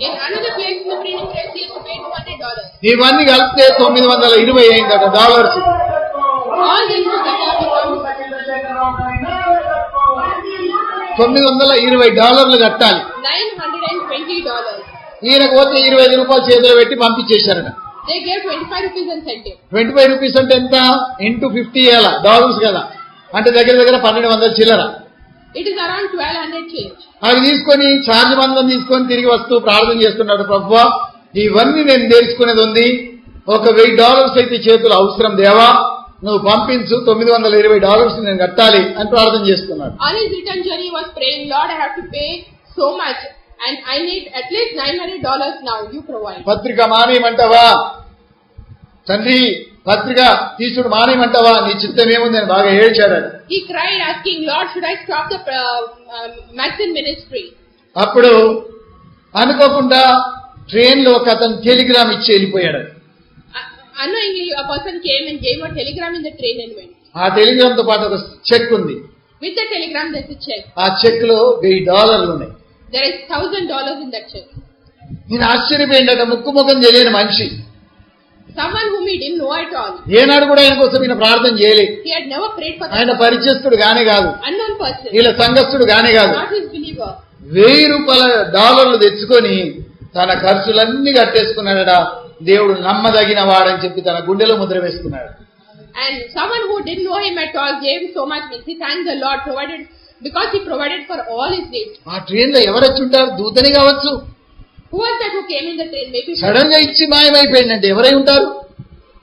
In another place in the printing press, he has to pay $200. ఇవన్నీ కలిపితే 920 అయిందట dollars. All these together become $920 కట్టాలి. $920. ఈయనకు పోతే 25 రూపాయలు చేతిలో పెట్టి పంపించేశారట. They gave 25 rupees incentive. 25 rupees అంటే ఎంత? ఇంటూ 50 డాలర్స్ కదా, అంటే దగ్గర 1200 చిల్లర. It is around 1200 change. అవి తీసుకొని ఛార్జ్ మందం తీసుకొని తిరిగి వస్తూ ప్రార్థన చేస్తున్నాడు, ప్రభువా ఇవన్నీ నేను నేర్చుకునేది ఉంది, ఒక $1000 అయితే చేతులు అవసరం దేవా, నువ్వు పంపించు, $920 నేను కట్టాలి అని ప్రార్థన చేస్తున్నాడు. On his return journey, he was praying, Lord, I have to pay so much and I need at least $900 now. You provide. పత్రిక మానేయమంటావా తండ్రి, పత్రిక తీసుడు మానేయమంటావా, నీ చిత్తం ఏముంది అని బాగా ఏడ్చాడు. He cried asking, Lord, should I stop the magazine ministry? అప్పుడు అనుకోకుండా ట్రైన్ లో ఒక అతను టెలిగ్రామ్ ఇచ్చి వెళ్ళిపోయాడు. Unknowingly, a person came and gave a telegram in the train and went. ఆ టెలిగ్రామ్ తో పాటు ఒక చెక్ ఉంది. With the telegram, there's a check. ఆ చెక్ లో $1000 ఉన్నాయి. There is $1,000 in that check. నేను ఆశ్చర్యపోయిందట, ముక్కు ముఖం తెలియని మనిషి Someone whom he didn't know at all. ఏనాడు కూడా ఆయన కోసం ఈయన ప్రార్థన చేయలేదు. He had never prayed for ఆయన that పరిచయస్తుడు గానే కాదు, unknown person, వీళ్ళ సంఘస్థుడు గానే కాదు. not his believer. $1000 తెచ్చుకొని తన ఖర్చులన్నీ కట్టేసుకున్నాడట. దేవుడు నమ్మదగిన వాడని చెప్పి తన గుండెలో ముద్ర వేసుకున్నాడు. And someone who didn't know him at all gave so much means he thanked the Lord because he provided for all his needs. ఆ ట్రైన్ లో ఎవరొచ్చి ఉంటారు? దూతని కావచ్చు. Who was that who came in the train? Maybe sudden గా ఇచ్చి మాయమైపోయిందంటే ఎవరై ఉంటారు?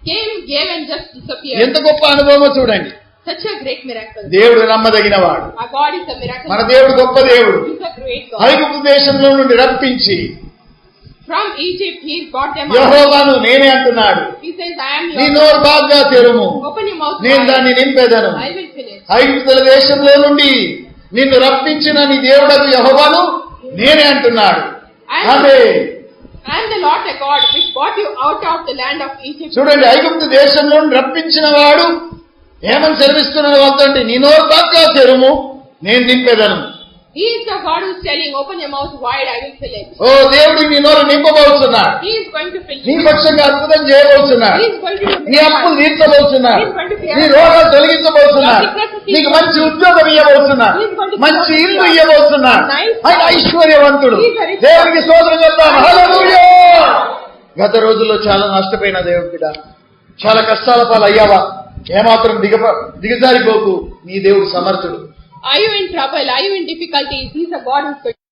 came, gave and just disappeared. ఎంత గొప్ప అనుభవమో చూడండి. Such a great miracle. దేవుడు నమ్మదగిన వాడు. Our God is a miracle. మన దేవుడు గొప్ప దేవుడు. He's a great God. ఐగుప్తు దేశంలో నుండి రప్పించి From Egypt, he brought them out. యెహోవాను నేనే అంటున్నాడు. He says, I am నీ your నోరు బాగా తెరుము, Open your mouth నేను wide. దాన్ని నింపేదను. I will fill it. ఐగుప్తుల దేశంలో నుండి నిన్ను రప్పించిన నీ దేవుడకు యెహోవాను నేనే అంటున్నాడు. ఆమె I am the Lord thy God which brought you out of the land of Egypt. చూడండి, ఐగుప్తు దేశంలో నుండి రప్పించిన వాడు ఏమని సెలవిస్తున్నాడు వాళ్ళతో? నీ నోరు బాగా తెరుము, నేను నింపేదను. He is the God who is telling, open your mouth wide, I will fill it. ఓ దేవుడు నీ నోరు నింపబోతున్నాడు. He is going to fill నీ you. పక్షంగా అద్భుతం చేయబోతున్నాడు. He is going to నీ అప్పులు తీర్చబోతున్నాడు. He is going to clear నీ రోగాలు తొలగించబోతున్నాడు. నీకు మంచి ఉద్యోగం ఇవ్వబోతున్నాడు. మంచి ఇల్లు ఇవ్వబోతున్నాడు. ఆయన ఐశ్వర్యవంతుడు. దేవునికి స్తోత్రం చెప్తాం. హల్లెలూయా. గత రోజుల్లో చాలా నష్టపోయిన దేవుడి బిడ్డ, చాలా కష్టాల పాలు అయ్యావా? ఏమాత్రం దిగజారిపోకు. నీ దేవుడు సమర్థుడు. Are you in trouble? Are you in difficulties? He is a God who is going